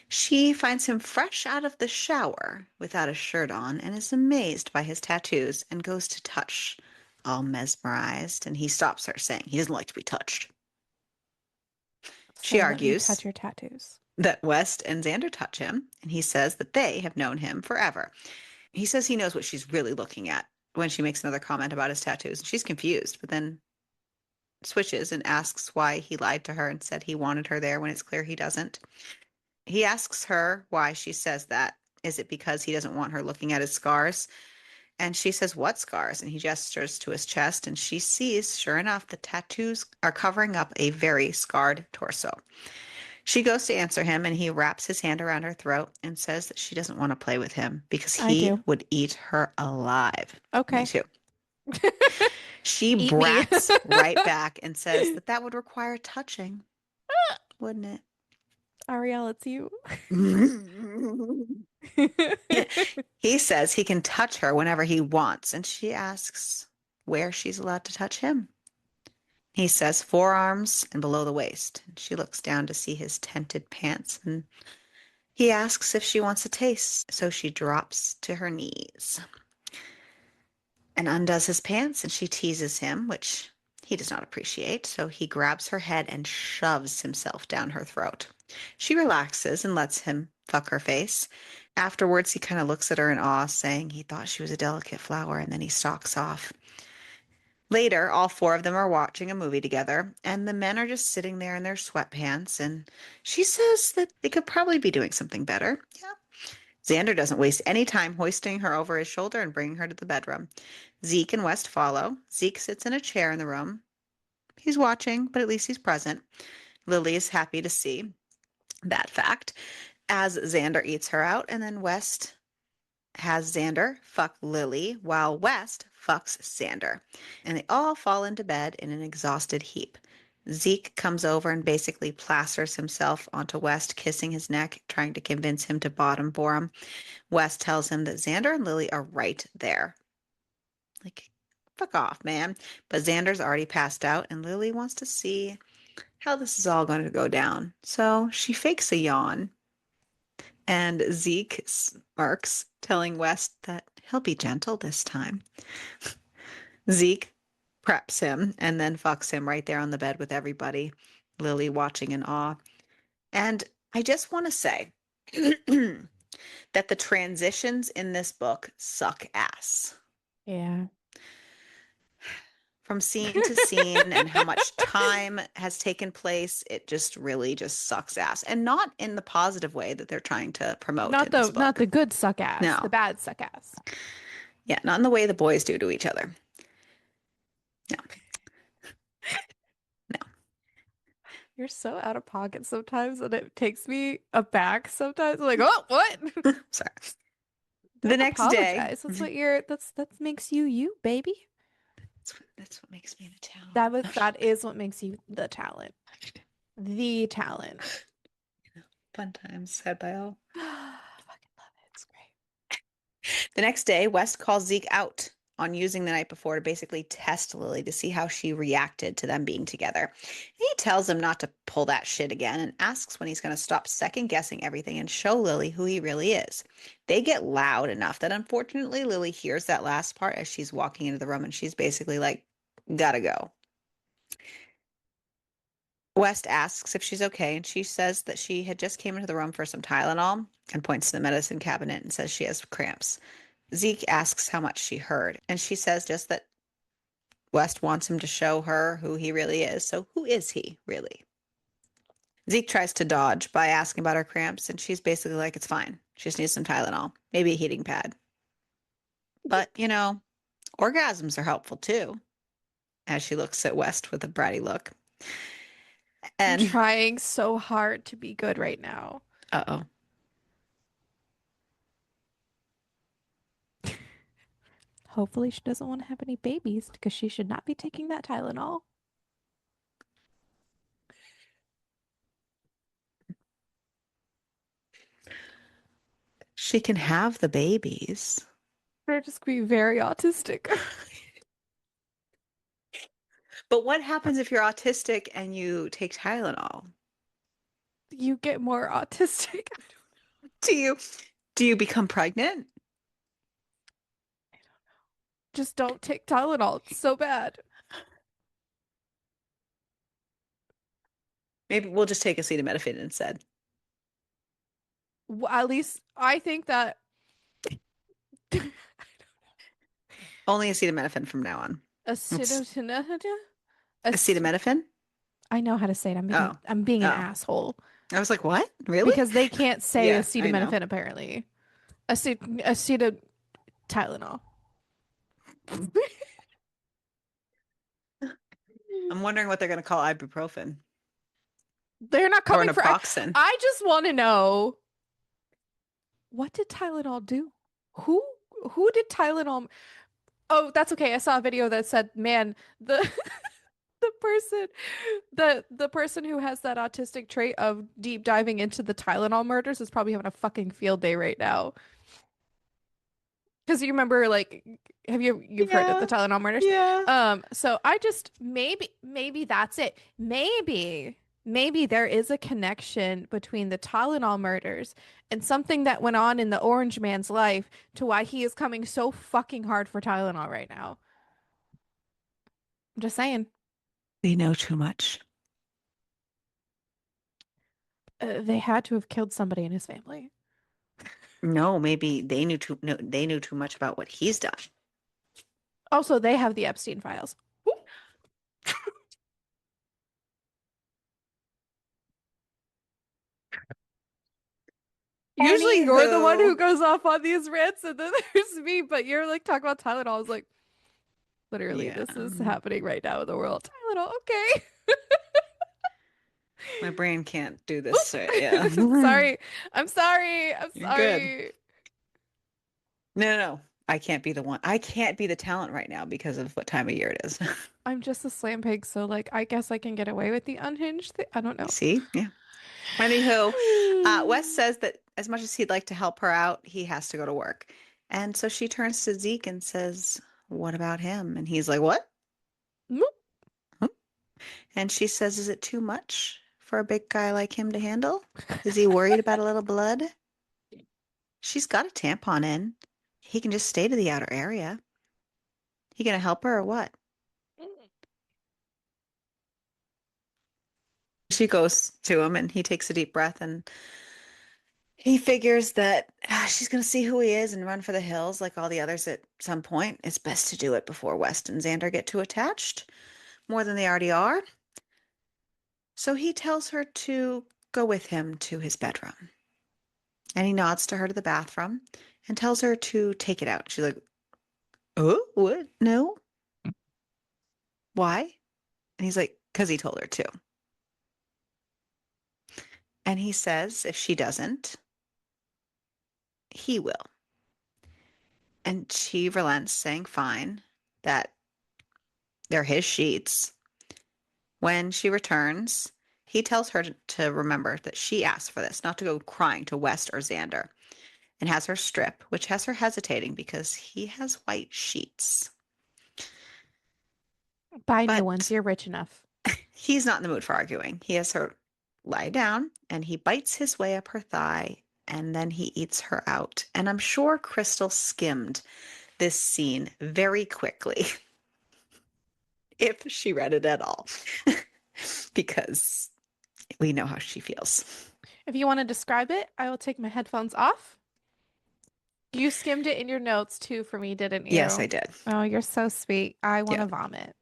She finds him fresh out of the shower without a shirt on and is amazed by his tattoos and goes to touch, all mesmerized, and he stops her, saying he doesn't like to be touched. She So let me touch argues your tattoos. that West and Xander touch him, and he says that they have known him forever. He says he knows what she's really looking at when she makes another comment about his tattoos, and she's confused, but then switches and asks why he lied to her and said he wanted her there when it's clear he doesn't. He asks her why she says that. Is it because he doesn't want her looking at his scars? And she says, What scars? And he gestures to his chest, and she sees, sure enough, the tattoos are covering up a very scarred torso. She goes to answer him, and he wraps his hand around her throat and says that she doesn't want to play with him because I he do. would eat her alive. Me Okay. too. She Eat me. brats right back and says that that would require touching, wouldn't Ariel, it's you. it? He says he can touch her whenever he wants, and she asks where she's allowed to touch him. He says forearms and below the waist. She looks down to see his tented pants, and he asks if she wants a taste, so she drops to her knees and undoes his pants, and she teases him, which he does not appreciate, so he grabs her head and shoves himself down her throat. She relaxes and lets him fuck her face. Afterwards, he kind of looks at her in awe, saying he thought she was a delicate flower, and then he stalks off. Later, all four of them are watching a movie together, and the men are just sitting there in their sweatpants, and she says that they could probably be doing something better. Yeah. Xander doesn't waste any time hoisting her over his shoulder and bringing her to the bedroom. Zeke and West follow. Zeke sits in a chair in the room. He's watching, but at least he's present. Lily is happy to see that fact as Xander eats her out, and then West has Xander fuck Lily while West fucks Xander. And they all fall into bed in an exhausted heap. Zeke comes over and basically plasters himself onto West, kissing his neck, trying to convince him to bottom for him. West tells him that Xander and Lily are right there. Like, fuck off, man. But Xander's already passed out, and Lily wants to see how this is all going to go down. So she fakes a yawn, and Zeke smirks, telling West that he'll be gentle this time. Zeke preps him and then fucks him right there on the bed with everybody, Lily watching in awe. And I just want to say that the transitions in this book suck ass. Yeah. from scene to scene and how much time has taken place, it just really just sucks ass. And not in the positive way that they're trying to promote in this Not book. the good suck ass, the No. bad suck ass. Yeah, not in the way the boys do to each other. No, no. You're so out of pocket sometimes, and it takes me aback sometimes. I'm like, oh, what? Sorry. The Don't next day, apologize. That makes you you, baby. that's what makes me the talent. That is what makes you the talent. The talent. Fun times had by all. Fucking love it. It's great. The next day, West calls Zeke out on using the night before to basically test Lily to see how she reacted to them being together. He tells him not to pull that shit again and asks when he's going to stop second guessing everything and show Lily who he really is. They get loud enough that unfortunately Lily hears that last part as she's walking into the room and she's basically like, gotta go. West asks if she's okay, and she says that she had just came into the room for some Tylenol and points to the medicine cabinet and says she has cramps. Zeke asks how much she heard, and she says just that West wants him to show her who he really is. So who is he, really? Zeke tries to dodge by asking about her cramps, and she's basically like, it's fine. She just needs some Tylenol, maybe a heating pad. But, orgasms are helpful too, as she looks at West with a bratty look. I'm And, trying so hard to be good right now. uh-oh. Hopefully, she doesn't want to have any babies because she should not be taking that Tylenol. She can have the babies. They're just be very autistic. But what happens if you're autistic and you take Tylenol? You get more autistic. Do you do you become pregnant? Just don't take Tylenol. It's so bad. Maybe we'll just take acetaminophen instead. At least I think that Only acetaminophen from now on. It's acetaminophen. acetaminophen? I know how to say it. Oh. I'm being an Oh. asshole I was like, what? Really? because they can't say Yeah, I know. acetaminophen apparently. Aceta Tylenol. I'm wondering what they're going to call ibuprofen They're not or coming for. naproxen. I just want to know, what did Tylenol do? Who who did Tylenol? Oh, that's okay. I saw a video that said, "Man, the the person the person who has that autistic trait of deep diving into the Tylenol murders is probably having a fucking field day right now." Because you remember, like, you've heard of the Yeah, Tylenol murders? yeah. So I just maybe that's it. Maybe there is a connection between the Tylenol murders and something that went on in the Orange Man's life to why he is coming so fucking hard for Tylenol right now. I'm just saying. They know too much. They had to have killed somebody in his family. No, maybe they knew too no, they knew too much about what he's done. Also, they have the Epstein files. Usually you're the one Anywho, who goes off on these rants, and then there's me, but you're like talking about Tylenol. I was like, literally, yeah, this is happening right now in the world. Tylenol, okay. my brain can't do this right. Yeah. I'm sorry. I'm sorry. I'm You're good. sorry. No, no, no. I can't be the one. I can't be the talent right now because of what time of year it is. I'm just a slam pig, so like I guess I can get away with the unhinged thing. I don't know. See? Yeah. Anywho, Wes says that as much as he'd like to help her out, he has to go to work. And so she turns to Zeke and says, what about him? And he's like, what? Nope. Huh? And she says, is it too much for a big guy like him to handle? Is he worried about a little blood? She's got a tampon in. He can just stay to the outer area. He gonna help her or what? She goes to him and he takes a deep breath and He figures that she's going to see who he is and run for the hills like all the others at some point. It's best to do it before West and Xander get too attached, more than they already are. So he tells her to go with him to his bedroom. And he nods to her to the bathroom and tells her to take it out. She's like, oh, what? No. Why? And he's like, because he told her to. And he says if she doesn't, he will. And she relents, saying, fine, that they're his sheets. When she returns, he tells her to remember that she asked for this, not to go crying to West or Xander, and has her strip, which has her hesitating because he has white sheets. Buy new ones. But You're rich enough. he's not in the mood for arguing. He has her lie down and he bites his way up her thigh and then he eats her out. And I'm sure Crystal skimmed this scene very quickly, if she read it at all, because we know how she feels. If you want to describe it, I will take my headphones off. You skimmed it in your notes too for me, didn't Yes, I you? did. Oh, you're so sweet. I want Yeah. to vomit.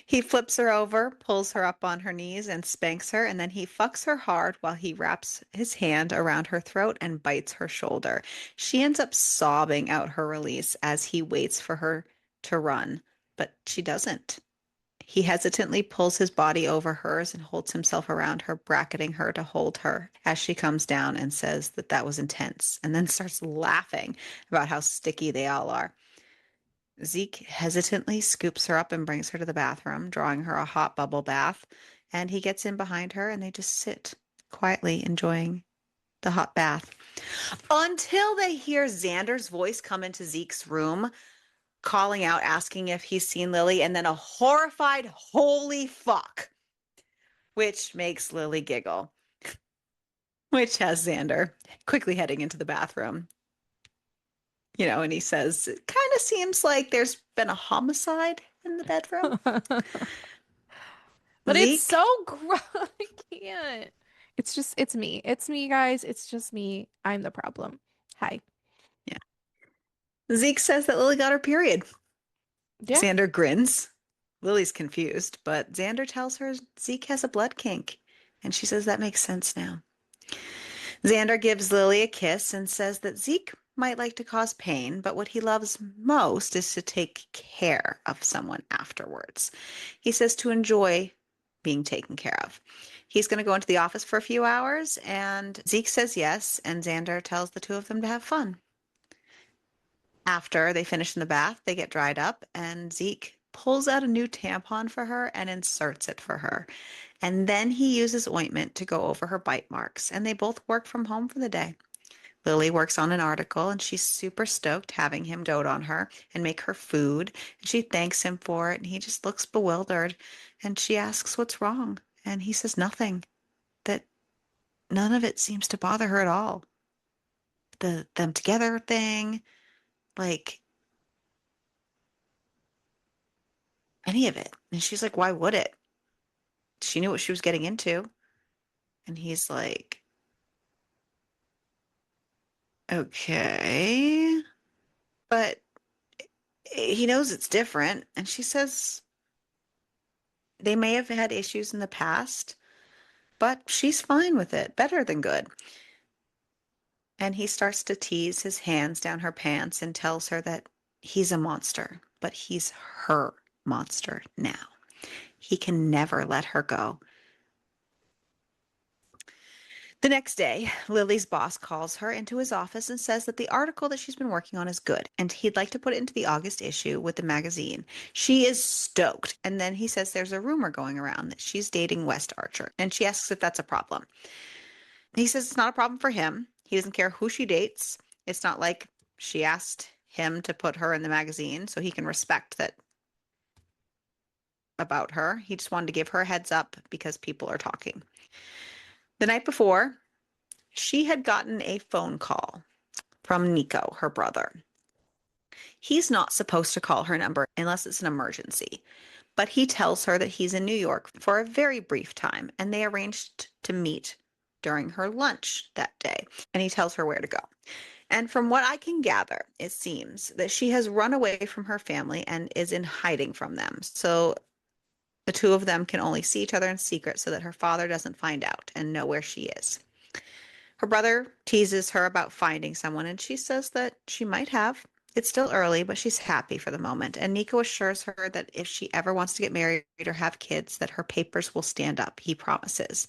He flips her over, pulls her up on her knees, and spanks her, and then he fucks her hard while he wraps his hand around her throat and bites her shoulder. She ends up sobbing out her release as he waits for her to run, but she doesn't. He hesitantly pulls his body over hers and holds himself around her, bracketing her to hold her as she comes down and says that that was intense, and then starts laughing about how sticky they all are. Zeke hesitantly scoops her up and brings her to the bathroom, drawing her a hot bubble bath, and he gets in behind her and they just sit quietly enjoying the hot bath until they hear Xander's voice come into Zeke's room, calling out, asking if he's seen Lily, and then a horrified, holy fuck, which makes Lily giggle, which has Xander quickly heading into the bathroom. And he says, it kind of seems like there's been a homicide in the bedroom. But it's so Zeke, gross. I can't. It's me. It's me, guys. It's just me. I'm the problem. Hi. yeah. Zeke says that Lily got her period. Yeah. Xander grins. Lily's confused, but Xander tells her Zeke has a blood kink, and she says that makes sense now. Xander gives Lily a kiss and says that Zeke might like to cause pain, but what he loves most is to take care of someone afterwards. He says to enjoy being taken care of. He's going to go into the office for a few hours, and Zeke says yes, and Xander tells the two of them to have fun. After they finish in the bath, they get dried up, and Zeke pulls out a new tampon for her and inserts it for her. And then he uses ointment to go over her bite marks, and they both work from home for the day. Lily works on an article and she's super stoked having him dote on her and make her food. And she thanks him for it and he just looks bewildered. And she asks what's wrong. And he says nothing, that none of it seems to bother her at all. The them together thing, like any of it. And she's like, why would it? She knew what she was getting into. And he's like, okay. But he knows it's different. And she says they may have had issues in the past, but she's fine with it. Better than good. And he starts to tease his hands down her pants and tells her that he's a monster, but he's her monster now. He can never let her go. The next day, Lily's boss calls her into his office and says that the article that she's been working on is good and he'd like to put it into the August issue with the magazine. She is stoked. And then he says there's a rumor going around that she's dating West Archer and she asks if that's a problem. He says it's not a problem for him. He doesn't care who she dates. It's not like she asked him to put her in the magazine, so he can respect that about her. He just wanted to give her a heads up because people are talking. The night before, she had gotten a phone call from Nico, her brother. He's not supposed to call her number unless it's an emergency, but he tells her that he's in New York for a very brief time and they arranged to meet during her lunch that day, and he tells her where to go. And from what I can gather, it seems that she has run away from her family and is in hiding from them. So the two of them can only see each other in secret so that her father doesn't find out and know where she is. Her brother teases her about finding someone, and she says that she might have. It's still early, but she's happy for the moment. And Nico assures her that if she ever wants to get married or have kids, that her papers will stand up. He promises.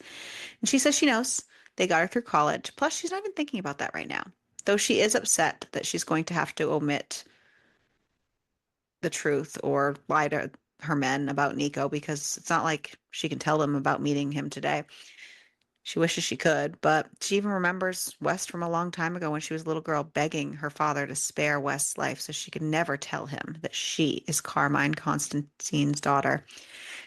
And she says she knows. They got her through college. Plus, she's not even thinking about that right now, though she is upset that she's going to have to omit the truth or lie to her men about Nico because it's not like she can tell them about meeting him today. She wishes she could, but she even remembers West from a long time ago when she was a little girl begging her father to spare West's life so she could never tell him that she is Carmine Constantine's daughter.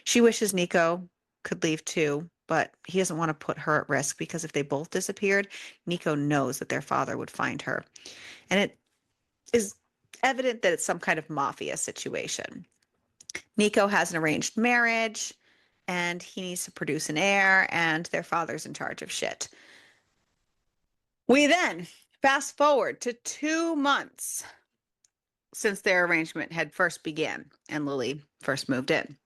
She wishes Nico could leave too, but he doesn't want to put her at risk because if they both disappeared, Nico knows that their father would find her. And it is evident that it's some kind of mafia situation. Nico has an arranged marriage and he needs to produce an heir, and their father's in charge of shit. We then fast forward to 2 months since their arrangement had first began and Lily first moved in.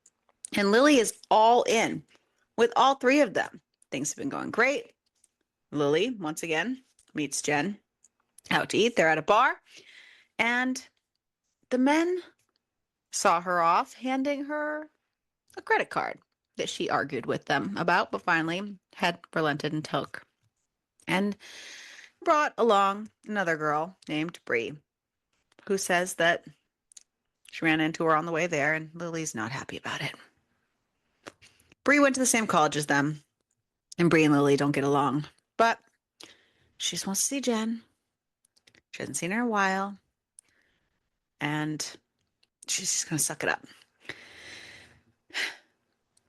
And Lily is all in with all three of them. Things have been going great. Lily, once again, meets Jen out to eat. They're at a bar, and the men saw her off, handing her a credit card that she argued with them about, but finally had relented and took. And brought along another girl named Bree, who says that she ran into her on the way there, and Lily's not happy about it. Bree went to the same college as them, and Bree and Lily don't get along, but she just wants to see Jen. She hasn't seen her in a while, and she's just going to suck it up.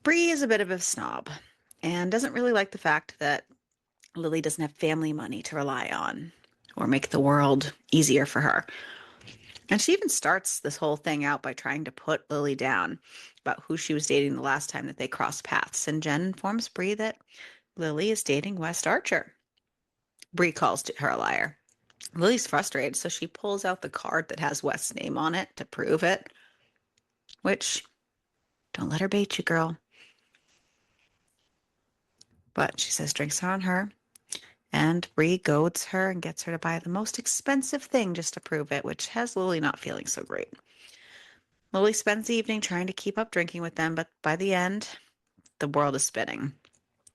Bree is a bit of a snob and doesn't really like the fact that Lily doesn't have family money to rely on or make the world easier for her. And she even starts this whole thing out by trying to put Lily down about who she was dating the last time that they crossed paths. And Jen informs Bree that Lily is dating West Archer. Bree calls her a liar. Lily's frustrated, so she pulls out the card that has West's name on it to prove it, which, don't let her bait you, girl. But she says drinks are on her. And Bree goads her and gets her to buy the most expensive thing just to prove it, which has Lily not feeling so great. Lily spends the evening trying to keep up drinking with them, but by the end, the world is spinning.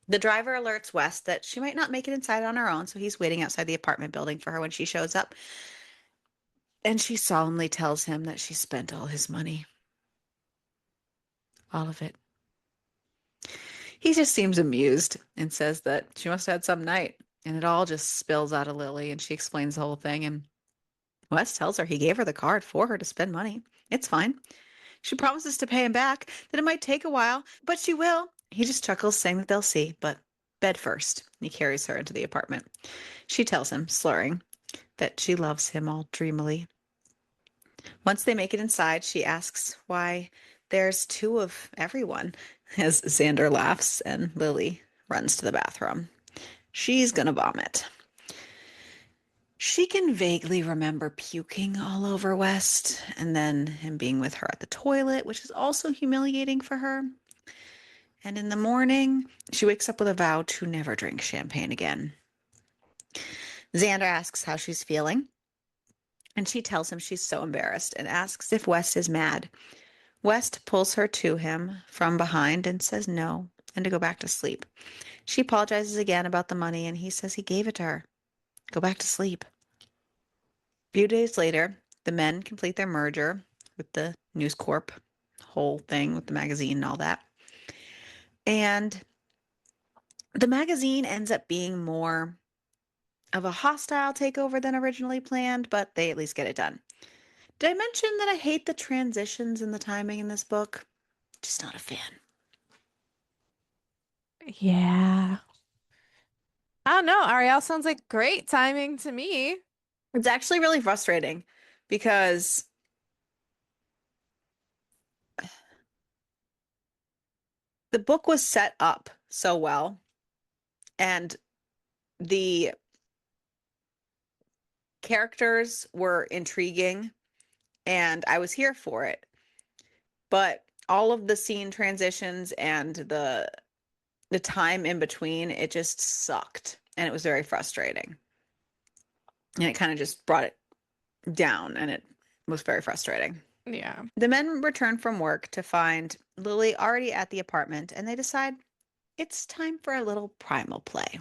The driver alerts West that she might not make it inside on her own, so he's waiting outside the apartment building for her when she shows up. And she solemnly tells him that she spent all his money. All of it. He just seems amused and says that she must have had some night. And it all just spills out of Lily, and she explains the whole thing. And West tells her he gave her the card for her to spend money. It's fine. She promises to pay him back, that it might take a while, but she will. He just chuckles, saying that they'll see, but bed first. He carries her into the apartment. She tells him, slurring, that she loves him all dreamily. Once they make it inside, she asks why there's two of everyone, as Xander laughs and Lily runs to the bathroom. She's gonna vomit. She can vaguely remember puking all over West and then him being with her at the toilet, which is also humiliating for her. And in the morning, she wakes up with a vow to never drink champagne again. Xander asks how she's feeling, and she tells him she's so embarrassed and asks if West is mad. West pulls her to him from behind and says no and to go back to sleep. She apologizes again about the money, and he says he gave it to her. Go back to sleep. A few days later, the men complete their merger with the News Corp whole thing with the magazine and all that. And the magazine ends up being more of a hostile takeover than originally planned, but they at least get it done. Did I mention that I hate the transitions and the timing in this book? Just not a fan. Yeah. I don't know. Ariel sounds like great timing to me. It's actually really frustrating because the book was set up so well, and The characters were intriguing and I was here for it. But all of the scene transitions and the time in between, it just sucked. And it was very frustrating. And it kind of just brought it down and it was very frustrating. Yeah. The men return from work to find Lily already at the apartment and they decide it's time for a little primal play.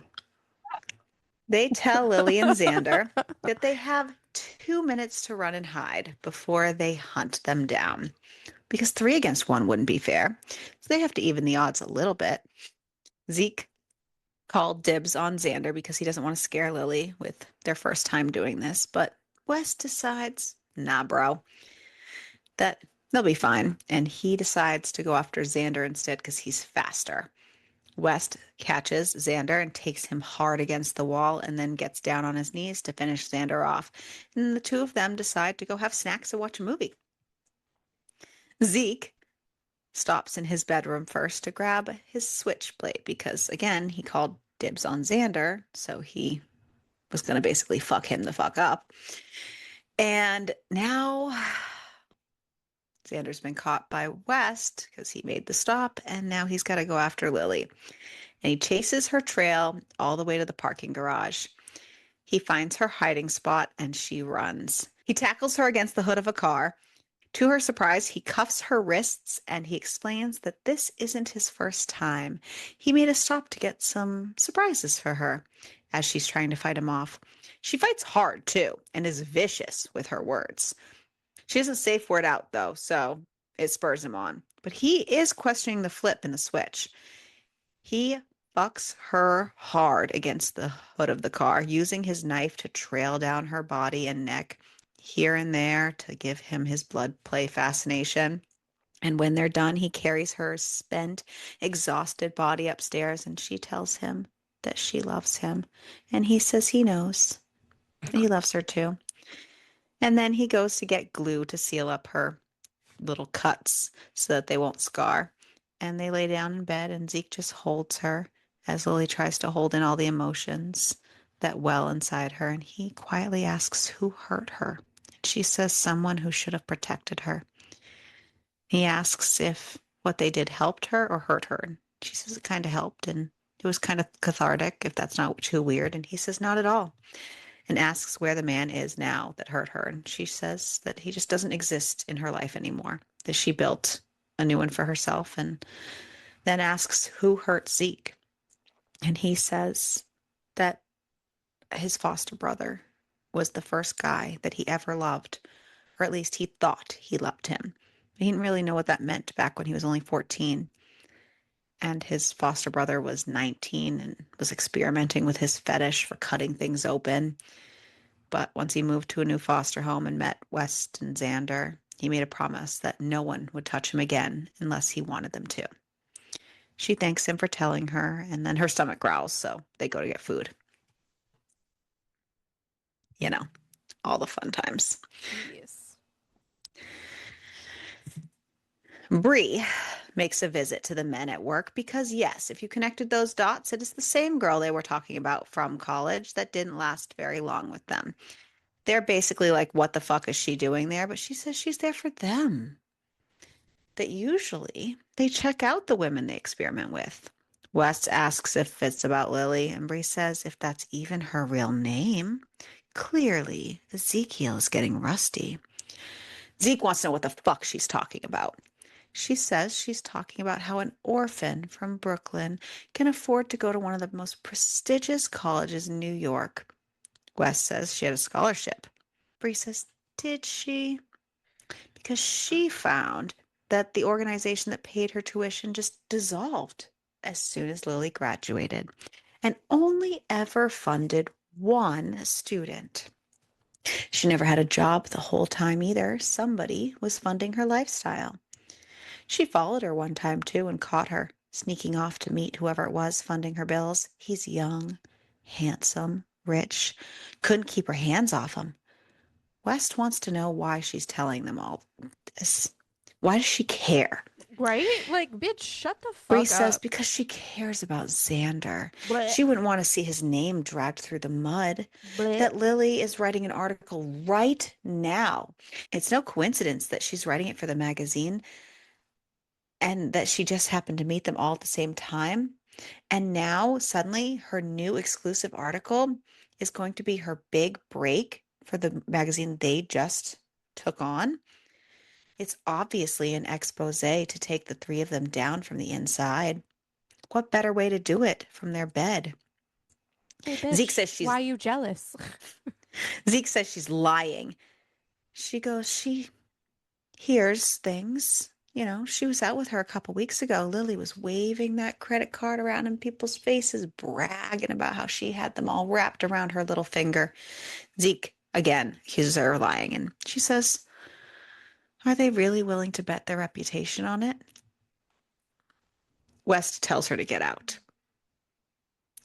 They tell Lily and Xander that they have 2 minutes to run and hide before they hunt them down. Because 3 against 1 wouldn't be fair. So they have to even the odds a little bit. Zeke called dibs on Xander because he doesn't want to scare Lily with their first time doing this. But Wes decides, nah, bro, that they'll be fine. And he decides to go after Xander instead because he's faster. West catches Xander and takes him hard against the wall and then gets down on his knees to finish Xander off. And the two of them decide to go have snacks and watch a movie. Zeke stops in his bedroom first to grab his switchblade because, again, he called dibs on Xander, so he was going to basically fuck him the fuck up. And now Xander's been caught by West because he made the stop, and now he's got to go after Lily. And he chases her trail all the way to the parking garage. He finds her hiding spot and she runs. He tackles her against the hood of a car. To her surprise, he cuffs her wrists and he explains that this isn't his first time. He made a stop to get some surprises for her as she's trying to fight him off. She fights hard too and is vicious with her words. She doesn't safe word out though, so it spurs him on. But he is questioning the flip in the switch. He fucks her hard against the hood of the car, using his knife to trail down her body and neck here and there to give him his blood play fascination. And when they're done, he carries her spent, exhausted body upstairs, and she tells him that she loves him. And he says he knows. He loves her too. And then he goes to get glue to seal up her little cuts so that they won't scar. And they lay down in bed, and Zeke just holds her as Lily tries to hold in all the emotions that well inside her. And he quietly asks who hurt her. And she says someone who should have protected her. He asks if what they did helped her or hurt her. And she says it kind of helped and it was kind of cathartic, if that's not too weird. And he says not at all. And asks where the man is now that hurt her. And she says that he just doesn't exist in her life anymore, that she built a new one for herself, and then asks who hurt Zeke. And he says that his foster brother was the first guy that he ever loved, or at least he thought he loved him. But he didn't really know what that meant back when he was only 14. And his foster brother was 19 and was experimenting with his fetish for cutting things open. But once he moved to a new foster home and met West and Xander, he made a promise that no one would touch him again unless he wanted them to. She thanks him for telling her, and then her stomach growls, so they go to get food. You know, all the fun times. Yes. Bree makes a visit to the men at work because, yes, if you connected those dots, it is the same girl they were talking about from college that didn't last very long with them. They're basically like, what the fuck is she doing there? But she says she's there for them. That usually they check out the women they experiment with. Wes asks if it's about Lily, and Bree says if that's even her real name. Clearly, Ezekiel is getting rusty. Zeke wants to know what the fuck she's talking about. She says she's talking about how an orphan from Brooklyn can afford to go to one of the most prestigious colleges in New York. Wes says she had a scholarship. Bree says, did she? Because she found that the organization that paid her tuition just dissolved as soon as Lily graduated and only ever funded one student. She never had a job the whole time either. Somebody was funding her lifestyle. She followed her one time too and caught her sneaking off to meet whoever it was funding her bills. He's young, handsome, rich, couldn't keep her hands off him. West wants to know why she's telling them all this. Why does she care? Right? Like, bitch, shut the Bree fuck says up. because she cares about Xander. Blech, She wouldn't want to see his name dragged through the mud. blech. That Lily is writing an article right now. It's no coincidence that she's writing it for the magazine and that she just happened to meet them all at the same time. And now, suddenly, her new exclusive article is going to be her big break for the magazine they just took on. It's obviously an expose to take the three of them down from the inside. What better way to do it from their bed? Hey, Zeke bitch, says why she's you jealous? Zeke says she's lying. She goes, she hears things. She was out with her a couple weeks ago. Lily was waving that credit card around in people's faces, bragging about how she had them all wrapped around her little finger. Zeke, again, accuses her of lying. And she says, are they really willing to bet their reputation on it? West tells her to get out.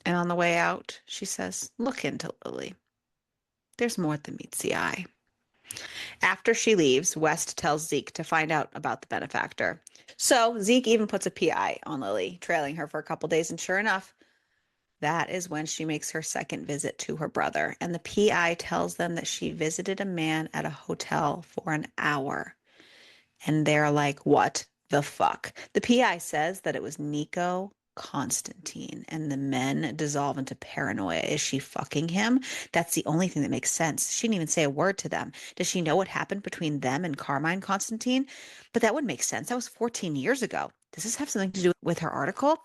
And on the way out, she says, look into Lily. There's more than meets the eye. After she leaves, West tells Zeke to find out about the benefactor. So Zeke even puts a PI on Lily, trailing her for a couple days, and sure enough, that is when she makes her second visit to her brother. And the PI tells them that she visited a man at a hotel for an hour. And they're like, what the fuck? The PI says that it was Nico Constantine, and the men dissolve into paranoia. Is she fucking him? That's the only thing that makes sense. She didn't even say a word to them. Does she know what happened between them and Carmine Constantine? But that would make sense. That was 14 years ago. Does this have something to do with her article?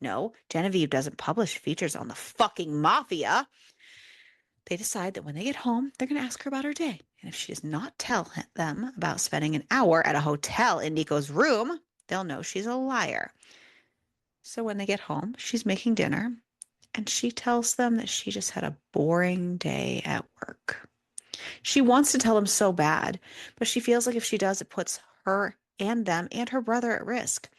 No, Genevieve doesn't publish features on the fucking mafia. They decide that when they get home, they're going to ask her about her day. And if she does not tell them about spending an hour at a hotel in Nico's room, they'll know she's a liar. So when they get home, she's making dinner and she tells them that she just had a boring day at work. She wants to tell them so bad, but she feels like if she does, it puts her and them and her brother at risk.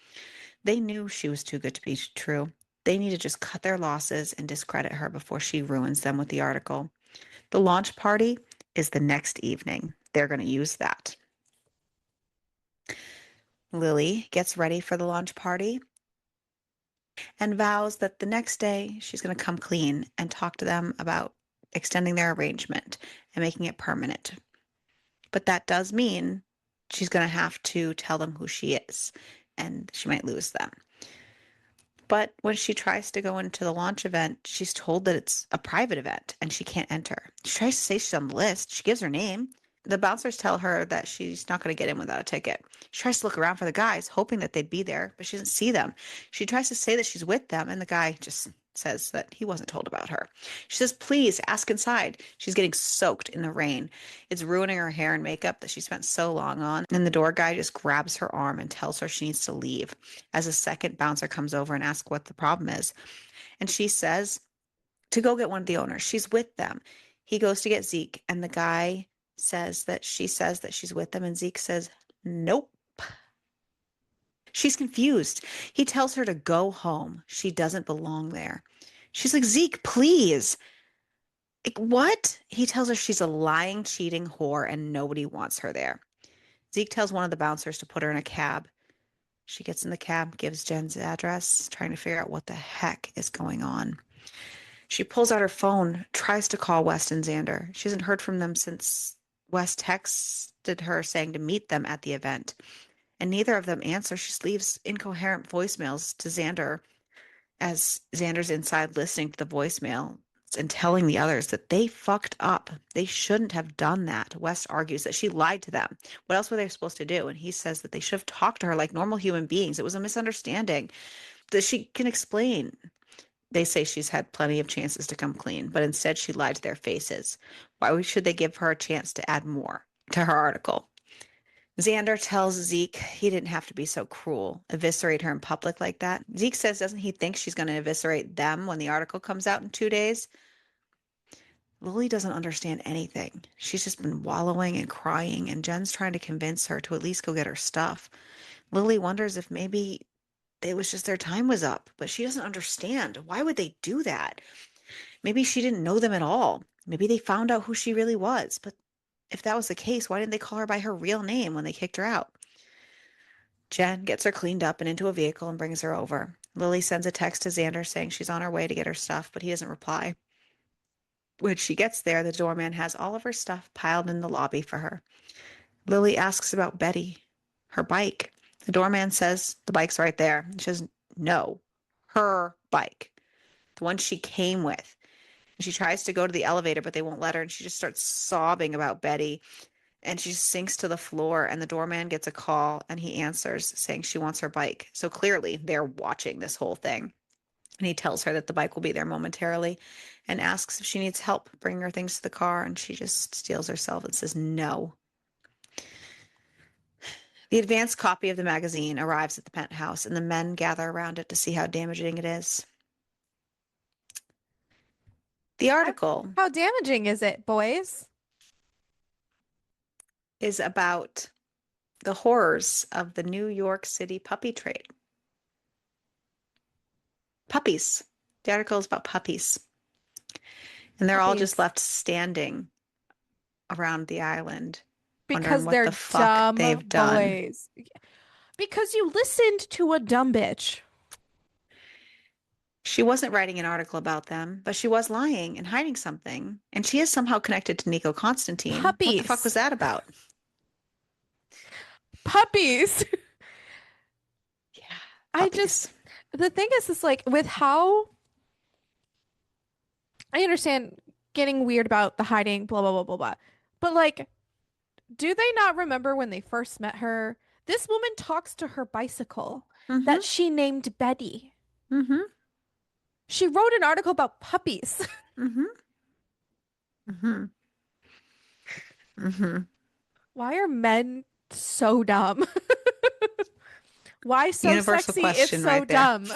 They knew she was too good to be true. They need to just cut their losses and discredit her before she ruins them with the article. The launch party is the next evening. They're going to use that. Lily gets ready for the launch party and vows that the next day she's going to come clean and talk to them about extending their arrangement and making it permanent. But that does mean she's going to have to tell them who she is, and she might lose them. But when she tries to go into the launch event, she's told that it's a private event and she can't enter. She tries to say she's on the list. She gives her name. The bouncers tell her that she's not going to get in without a ticket. She tries to look around for the guys, hoping that they'd be there, but she doesn't see them. She tries to say that she's with them, and the guy just says that he wasn't told about her. She says, please ask inside. She's getting soaked in the rain. It's ruining her hair and makeup that she spent so long on. And the door guy just grabs her arm and tells her she needs to leave as a second bouncer comes over and asks what the problem is. And she says to go get one of the owners. She's with them. He goes to get Zeke, and the guy says that she's with them, and Zeke says, nope. She's confused. He tells her to go home. She doesn't belong there. She's like, Zeke, please. Like, what? He tells her she's a lying, cheating whore and nobody wants her there. Zeke tells one of the bouncers to put her in a cab. She gets in the cab, gives Jen's address, trying to figure out what the heck is going on. She pulls out her phone, tries to call West and Xander. She hasn't heard from them since West texted her saying to meet them at the event. And neither of them answer. She just leaves incoherent voicemails to Xander as Xander's inside listening to the voicemail and telling the others that they fucked up. They shouldn't have done that. West argues that she lied to them. What else were they supposed to do? And he says that they should have talked to her like normal human beings. It was a misunderstanding that she can explain. They say she's had plenty of chances to come clean, but instead she lied to their faces. Why should they give her a chance to add more to her article? Xander tells Zeke he didn't have to be so cruel, eviscerate her in public like that. Zeke says, doesn't he think she's going to eviscerate them when the article comes out in 2 days? Lily doesn't understand anything. She's just been wallowing and crying, and Jen's trying to convince her to at least go get her stuff. Lily wonders if maybe it was just their time was up, but she doesn't understand. Why would they do that? Maybe she didn't know them at all. Maybe they found out who she really was. But if that was the case, why didn't they call her by her real name when they kicked her out? Jen gets her cleaned up and into a vehicle and brings her over. Lily sends a text to Xander saying she's on her way to get her stuff, but he doesn't reply. When she gets there, the doorman has all of her stuff piled in the lobby for her. Lily asks about Betty, her bike. The doorman says the bike's right there. She says, no, her bike, the one she came with. She tries to go to the elevator, but they won't let her. And she just starts sobbing about Betty. And she sinks to the floor. And the doorman gets a call and he answers saying she wants her bike. So clearly they're watching this whole thing. And he tells her that the bike will be there momentarily and asks if she needs help bringing her things to the car. And she just steels herself and says no. The advanced copy of the magazine arrives at the penthouse, and the men gather around it to see how damaging it is. The article How damaging is it, boys? is about the horrors of the New York City puppy trade. Puppies. The article is about puppies. And they're all just Puppies. left standing around the island, wondering Because what the they're fuck dumb they've done. boys. Because you listened to a dumb bitch. She wasn't writing an article about them, but she was lying and hiding something. And she is somehow connected to Nico Constantine. What the fuck was Puppies. that about? Puppies. Yeah, I just, puppies. the thing is like, with how I understand getting weird about the hiding, blah, blah, blah, blah, blah. But like, do they not remember when they first met her? This woman talks to her bicycle Mm-hmm. that she named Betty. Mm-hmm. She wrote an article about puppies. Mm-hmm. Mm-hmm. Mm-hmm. Why are men so dumb? Why so Universal sexy if question so right there. dumb?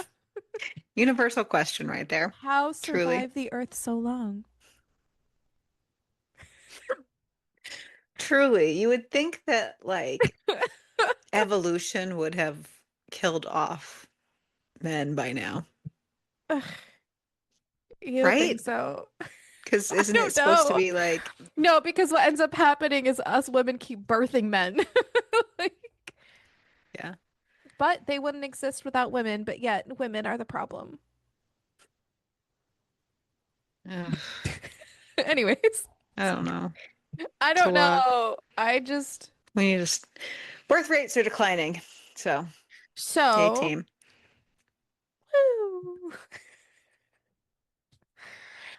Universal question right there. How Truly. survive the earth so long? Truly. You would think that like evolution would have killed off men by now, Ugh, you don't think right? so? Because I isn't it don't supposed to know. be like, No, because what ends up happening is us women keep birthing men. Like, yeah. but they wouldn't exist without women, but yet women are the problem. Ugh, Anyways, I don't know. I It's a don't lot. know. I just We need to just birth rates are declining. So, yay so team. woo.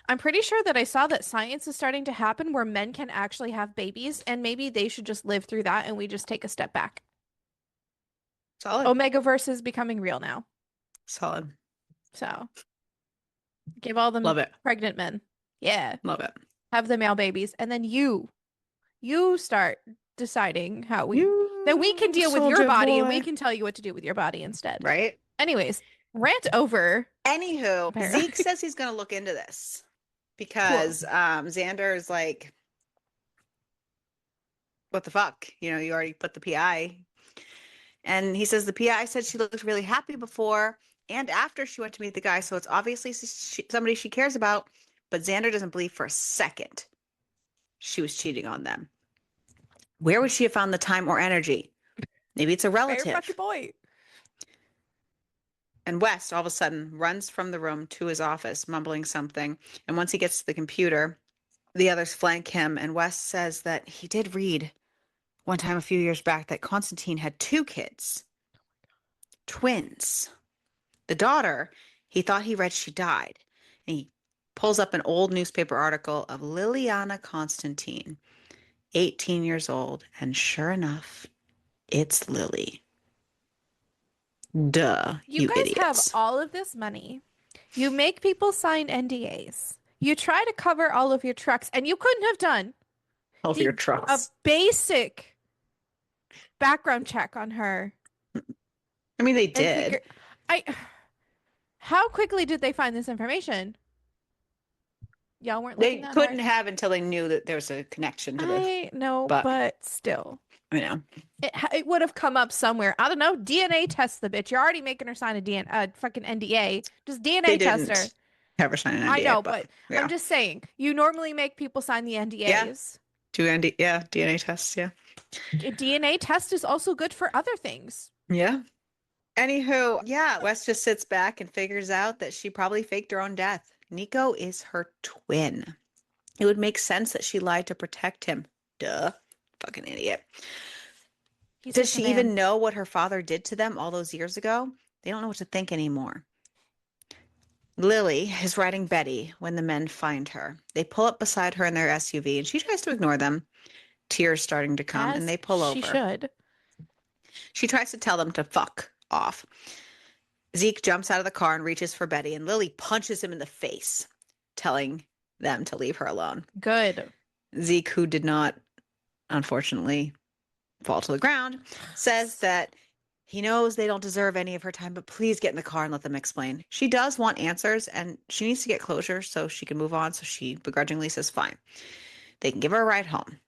I'm pretty sure that I saw that science is starting to happen where men can actually have babies, and maybe they should just live through that and we just take a step back. Solid. Omegaverse is becoming real now. Solid. So give all them Love it. pregnant men. Yeah. Love it. Have the male babies. And then you start deciding how then we can You deal with your soldier body and we boy. can tell you what to do with your body instead. Right? Anyways, rant over. Anywho, Zeke Apparently. says he's going to look into this Cool. because Xander is like, what the fuck? You know, you already put the PI. And he says the PI said she looked really happy before and after she went to meet the guy. So it's obviously somebody she cares about. But Xander doesn't believe for a second she was cheating on them. Where would she have found the time or energy? Maybe it's a Very fucking relative. boy. And West all of a sudden runs from the room to his office, mumbling something. And once he gets to the computer, the others flank him. And West says that he did read one time a few years back that Constantine had two kids, twins. The daughter, he thought he read she died. And he pulls up an old newspaper article of Liliana Constantine, 18 years old. And sure enough, it's Lily. Duh, You you guys have idiots. all of this money. You make people sign NDAs. You try to cover all of your trucks, and you couldn't have done All of your a trucks. basic background check on her I mean, they and did. figure I how quickly did they find this information? Y'all weren't They looking that hard. couldn't have until they knew that there was a connection to the, I know, but but still. you know, It would have come up somewhere. I don't know. DNA test the bitch. You're already making her sign a fucking NDA. Just they DNA test her. didn't ever sign an I NDA, know, but but I'm yeah. just saying, you normally make people sign the Yeah. NDAs. Yeah, DNA tests, yeah. A DNA test is also good for other things. Yeah. Anywho, yeah, Wes just sits back and figures out that she probably faked her own death. Nico is her twin. It would make sense that she lied to protect him. Duh. Fucking idiot. He's Does just a she man. even know what her father did to them all those years ago? They don't know what to think anymore. Lily is riding Betty when the men find her. They pull up beside her in their SUV and she tries to ignore them, tears starting to come, and As they pull she over. should. She tries to tell them to fuck off. Zeke jumps out of the car and reaches for Betty, and Lily punches him in the face, telling them to leave her alone. Good. Zeke, who did not, unfortunately, fall to the ground, says that he knows they don't deserve any of her time, but please get in the car and let them explain. She does want answers and she needs to get closure so she can move on. So she begrudgingly says, fine. They can give her a ride home.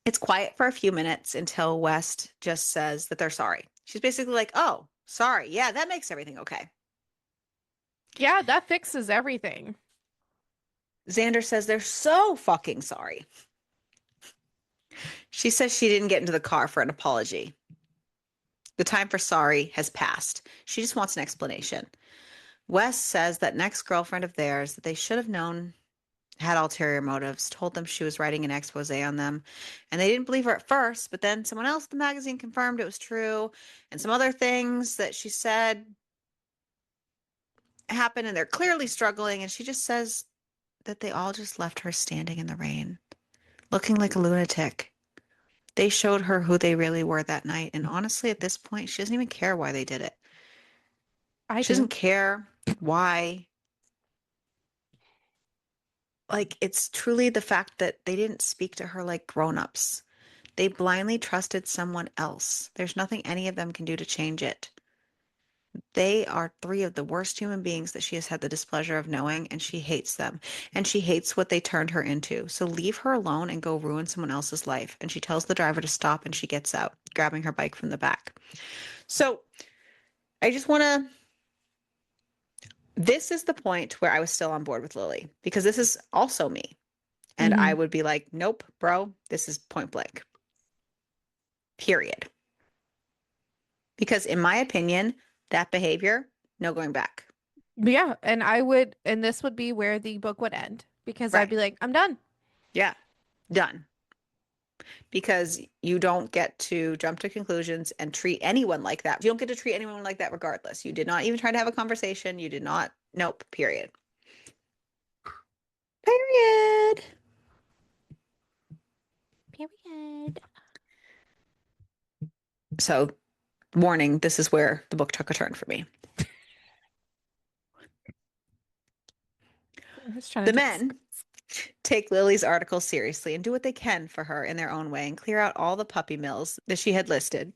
It's quiet for a few minutes until West just says that they're sorry. She's basically like, oh, sorry. Yeah, that makes everything okay. Yeah, that fixes everything. Xander says they're so fucking sorry. She says she didn't get into the car for an apology. The time for sorry has passed. She just wants an explanation. Wes says that next girlfriend of theirs that they should have known had ulterior motives, told them she was writing an expose on them, and they didn't believe her at first, but then someone else at the magazine confirmed it was true, and some other things that she said happened, and they're clearly struggling, and she just says that they all just left her standing in the rain, looking like a lunatic. They showed her who they really were that night, and honestly, at this point, she doesn't even care why they did it. I She doesn't do. care why. Like, it's truly the fact that they didn't speak to her like grown-ups. They blindly trusted someone else. There's nothing any of them can do to change it. They are three of the worst human beings that she has had the displeasure of knowing, and she hates them. And she hates what they turned her into. So leave her alone and go ruin someone else's life. And she tells the driver to stop, and she gets out, grabbing her bike from the back. So I just want to. This is the point where I was still on board with Lily because this is also me. And I Hmm. would be like, nope, bro, this is point blank, period. Because in my opinion, that behavior, no going back. Yeah, and I would, and this would be where the book would end because I'd Right. be like, I'm done. Yeah. Done. Because you don't get to jump to conclusions and treat anyone like that. You don't get to treat anyone like that regardless. You did not even try to have a conversation. You did not. Nope. Period. Period. Period. So, warning, this is where the book took a turn for me. I was trying The to take a men take Lily's article seriously and do what they can for her in their own way and clear out all the puppy mills that she had listed,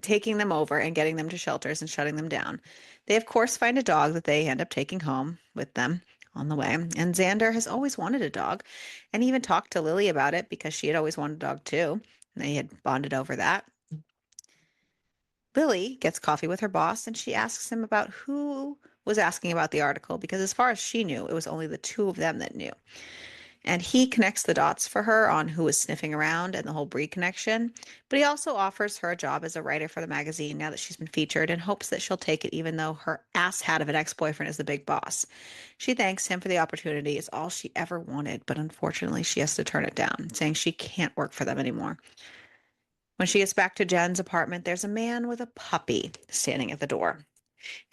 taking them over and getting them to shelters and shutting them down. They, of course, find a dog that they end up taking home with them on the way. And Xander has always wanted a dog and he even talked to Lily about it because she had always wanted a dog too. And they had bonded over that. Lily gets coffee with her boss and she asks him about who was asking about the article because, as far as she knew, it was only the two of them that knew. And he connects the dots for her on who was sniffing around and the whole breed connection. But he also offers her a job as a writer for the magazine now that she's been featured and hopes that she'll take it even though her asshat of an ex-boyfriend is the big boss. She thanks him for the opportunity. It's all she ever wanted, but unfortunately she has to turn it down, saying she can't work for them anymore. When she gets back to Jen's apartment, there's a man with a puppy standing at the door.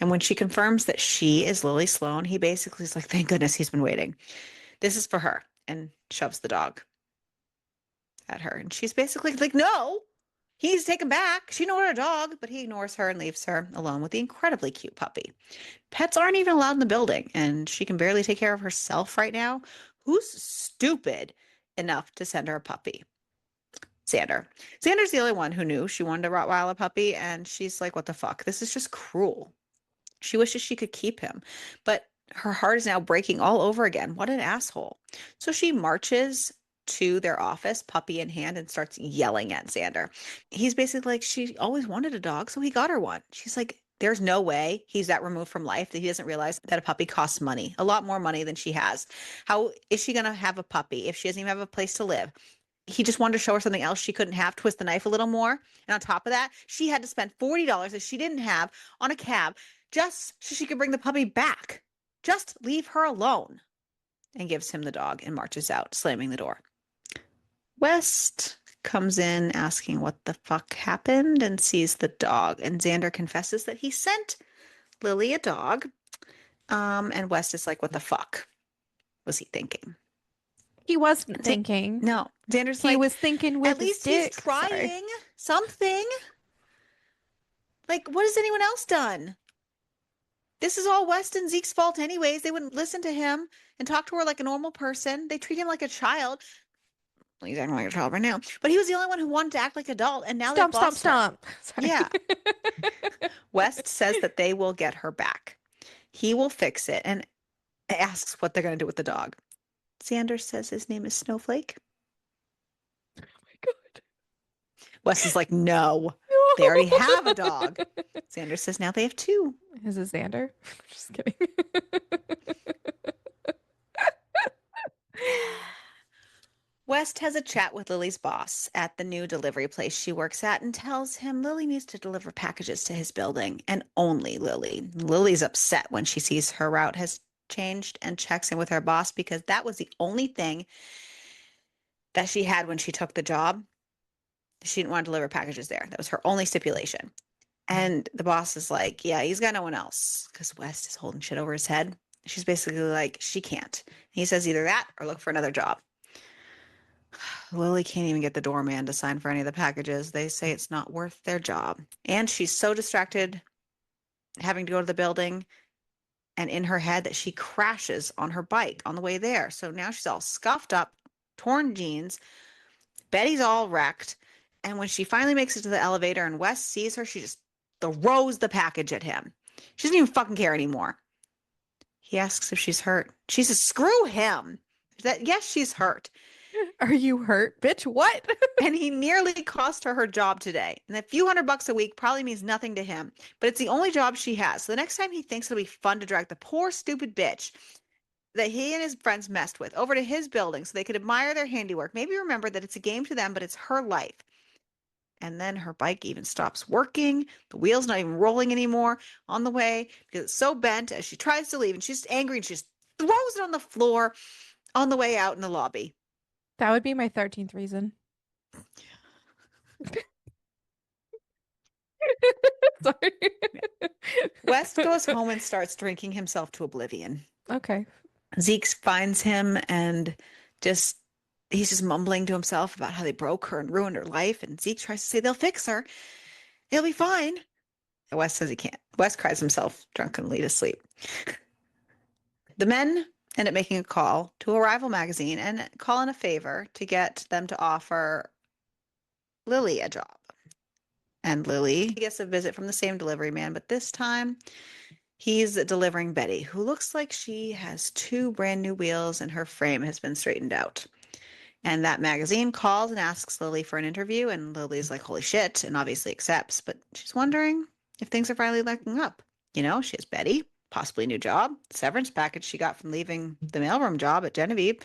And when she confirms that she is Lily Sloan, he basically is like, thank goodness he's been waiting. This is for her, and shoves the dog at her. And she's basically like, no, he's taken back. She know her dog, but he ignores her and leaves her alone with the incredibly cute puppy. Pets aren't even allowed in the building, and she can barely take care of herself right now. Who's stupid enough to send her a puppy? Xander. Xander's the only one who knew she wanted a Rottweiler puppy, and she's like, what the fuck? This is just cruel. She wishes she could keep him, but her heart is now breaking all over again. What an asshole. So she marches to their office, puppy in hand, and starts yelling at Xander. He's basically like, she always wanted a dog, so he got her one. She's like, there's no way he's that removed from life that he doesn't realize that a puppy costs money, a lot more money than she has. How is she going to have a puppy if she doesn't even have a place to live? he just wanted to show her something else she couldn't have, twist the knife a little more. And on top of that, she had to spend $40 that she didn't have on a cab just so she could bring the puppy back. Just leave her alone. And gives him the dog and marches out, slamming the door. West comes in asking what the fuck happened and sees the dog. And Xander confesses that he sent Lily a dog. And West is like, what the fuck was he thinking? He wasn't thinking. No, Xander's He like, was thinking with at his least he's dick. Sorry. trying something. Like, what has anyone else done? This is all West and Zeke's fault anyways. They wouldn't listen to him and talk to her like a normal person. They treat him like a child. Well, he's acting like a child right now. But he was the only one who wanted to act like an adult, and now they've Stomp, stomp, lost her. stomp. Sorry. Yeah. West says that they will get her back. He will fix it and asks what they're going to do with the dog. Xander says his name is Snowflake. Oh my God. Wes is like, no, they already have a dog. Xander says now they have two. Is it Xander? Just kidding. West has a chat with Lily's boss at the new delivery place she works at and tells him Lily needs to deliver packages to his building, and only Lily. Lily's upset when she sees her route has changed and checks in with her boss because that was the only thing that she had when she took the job. She didn't want to deliver packages there. That was her only stipulation. And the boss is like, yeah, he's got no one else because West is holding shit over his head. She's basically like, she can't. He says either that or look for another job. Lily can't even get the doorman to sign for any of the packages. They say it's not worth their job. And she's so distracted having to go to the building and in her head that she crashes on her bike on the way there. So now she's all scuffed up, torn jeans. Betty's all wrecked. And when she finally makes it to the elevator and Wes sees her, she just throws the package at him. She doesn't even fucking care anymore. He asks if she's hurt. She says, screw him. Yes, she's hurt. Are you hurt, bitch? What? And he nearly cost her job today. And a few $100 a week probably means nothing to him, but it's the only job she has. So the next time he thinks it'll be fun to drag the poor, stupid bitch that he and his friends messed with over to his building so they could admire their handiwork, maybe remember that it's a game to them, but it's her life. And then her bike even stops working. The wheel's not even rolling anymore on the way because it's so bent as she tries to leave. And she's angry and she just throws it on the floor on the way out in the lobby. That would be my 13th reason. Sorry. West goes home and starts drinking himself to oblivion. Okay. Zeke finds him and he's just mumbling to himself about how they broke her and ruined her life. And Zeke tries to say they'll fix her. It'll be fine. And West says he can't. West cries himself drunkenly to sleep. The men end up making a call to a rival magazine and call in a favor to get them to offer Lily a job. And Lily gets a visit from the same delivery man, but this time he's delivering Betty, who looks like she has two brand new wheels and her frame has been straightened out. And that magazine calls and asks Lily for an interview, and Lily's like, holy shit, and obviously accepts, but she's wondering if things are finally looking up. You know, she has Betty, possibly a new job, severance package she got from leaving the mailroom job at Genevieve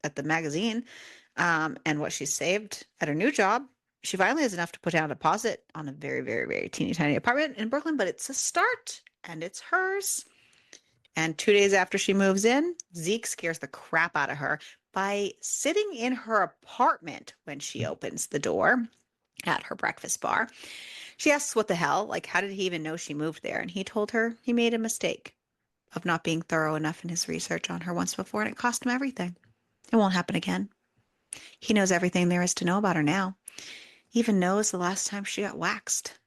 at the magazine, and what she saved at her new job. She finally has enough to put down a deposit on a very, very, very teeny tiny apartment in Brooklyn, but it's a start and it's hers. And 2 days after she moves in, Zeke scares the crap out of her by sitting in her apartment when she opens the door at her breakfast bar. She asks what the hell, like how did he even know she moved there? And he told her he made a mistake of not being thorough enough in his research on her once before, and it cost him everything. It won't happen again. He knows everything there is to know about her now. He even knows the last time she got waxed.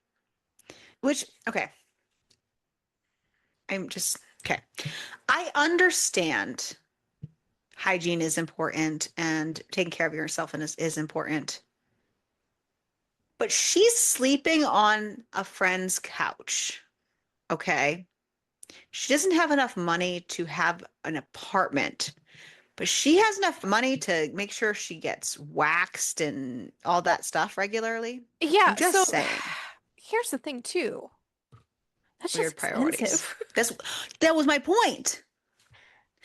Which, okay. Okay. I understand hygiene is important and taking care of yourself is important. But she's sleeping on a friend's couch. Okay. She doesn't have enough money to have an apartment, but she has enough money to make sure she gets waxed and all that stuff regularly. Yeah, I'm just saying. Here's the thing too. That's Weird just priorities. expensive. That was my point.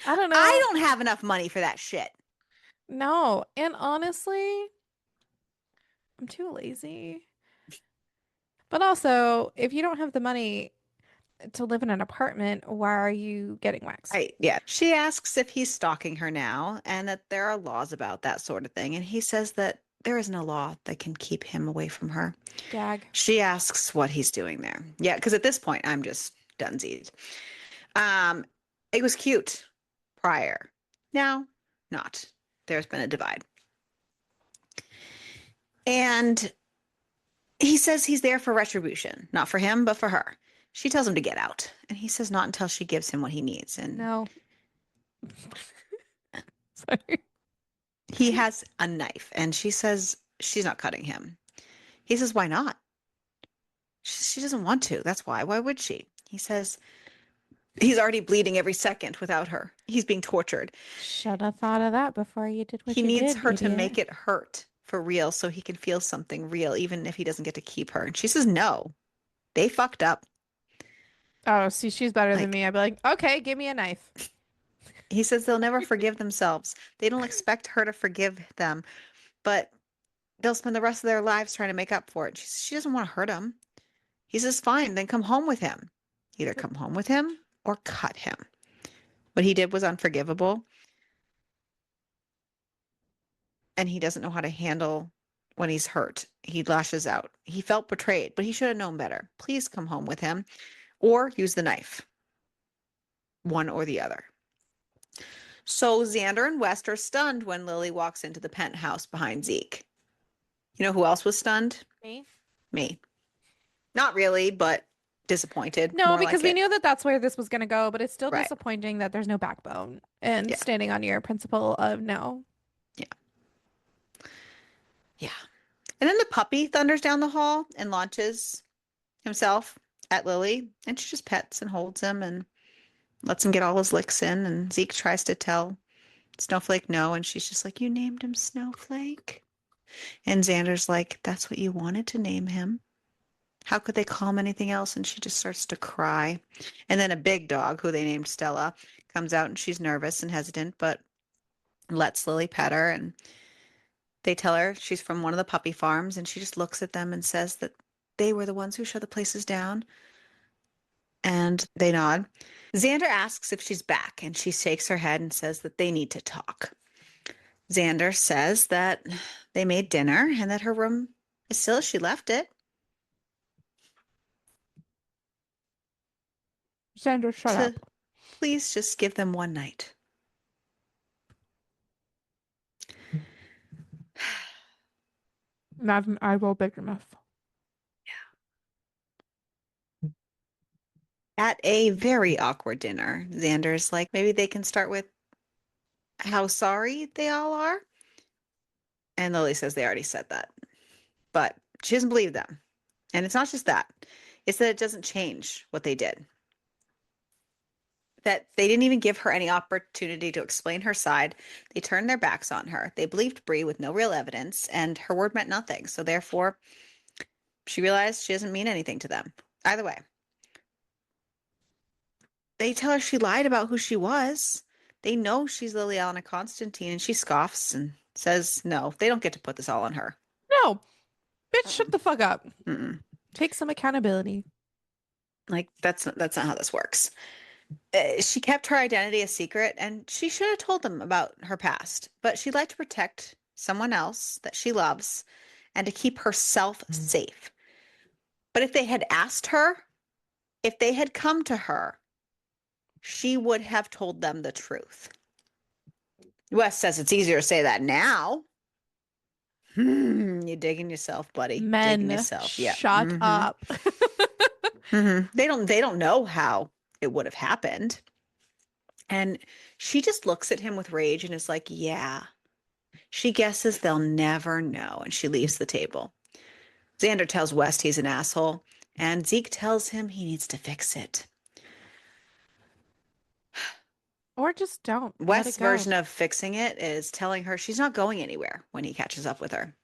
I don't know. I don't have enough money for that shit. No. And honestly, I'm too lazy. But also, if you don't have the money to live in an apartment, why are you getting waxed? Right. Yeah. She asks if he's stalking her now and that there are laws about that sort of thing. And he says that there isn't a law that can keep him away from her. Gag. She asks what he's doing there. Yeah, because at this point, I'm just dunsied. Um, it was cute prior. Now, not. There's been a divide. And he says he's there for retribution, not for him, but for her. She tells him to get out. And he says not until she gives him what he needs. And No. Sorry. he has a knife. And she says she's not cutting him. He says, why not? She doesn't want to. That's why. Why would she? He says he's already bleeding every second without her. He's being tortured. Should have thought of that before you did He what you needs did, her to idiot. make it hurt for real so he can feel something real, even if he doesn't get to keep her. And she says, no, they fucked up. Oh, see, she's better than Like, me. I'd be like, okay, give me a knife. he says they'll never forgive themselves. They don't expect her to forgive them, but they'll spend the rest of their lives trying to make up for it. She doesn't want to hurt him. He says, fine, then come home with him. Either come home with him or cut him. What he did was unforgivable, and he doesn't know how to handle when he's hurt. He lashes out. He felt betrayed, but he should have known better. Please come home with him or use the knife, one or the other. So Xander and West are stunned when Lily walks into the penthouse behind Zeke. You know who else was stunned? Me? Me. Not really, but disappointed. No, More because like we it. knew that that's where this was going to go, but it's still Right. disappointing that there's no backbone and Yeah. standing on your principle of no. Yeah. Yeah. And then the puppy thunders down the hall and launches himself at Lily, and she just pets and holds him and lets him get all his licks in. And Zeke tries to tell Snowflake no, and she's just like, you named him Snowflake? And Xander's like, that's what you wanted to name him. How could they call him anything else? And she just starts to cry. And then a big dog, who they named Stella, comes out and she's nervous and hesitant, but lets Lily pet her. And they tell her she's from one of the puppy farms, and she just looks at them and says that they were the ones who shut the places down. And they nod. Xander asks if she's back, and she shakes her head and says that they need to talk. Xander says that they made dinner and that her room is still as she left it. Sandra, shut To up. please just give them one night. Not an eyeball big enough. At a very awkward dinner, Xander's like, maybe they can start with how sorry they all are. And Lily says they already said that. But she doesn't believe them. And it's not just that, it's that it doesn't change what they did. That they didn't even give her any opportunity to explain her side. They turned their backs on her. They believed Bree with no real evidence, and her word meant nothing. So therefore, she realized she doesn't mean anything to them. Either way, they tell her she lied about who she was. They know she's Liliana Constantine, and she scoffs and says, no, they don't get to put this all on her. No, bitch, shut Mm-mm. the fuck up. Mm-mm. Take some accountability. Like, that's not how this works. She kept her identity a secret, and she should have told them about her past, but she'd like to protect someone else that she loves and to keep herself safe. But if they had asked her, if they had come to her, she would have told them the truth. Wes says it's easier to say that now. You're digging yourself, buddy. Digging Men, yourself. Yeah. shut up. They don't know how it would have happened. And she just looks at him with rage and is like, yeah. She guesses they'll never know, and she leaves the table. Xander tells West he's an asshole, and Zeke tells him he needs to fix it. Or just don't. Let it West's go. version of fixing it is telling her she's not going anywhere when he catches up with her.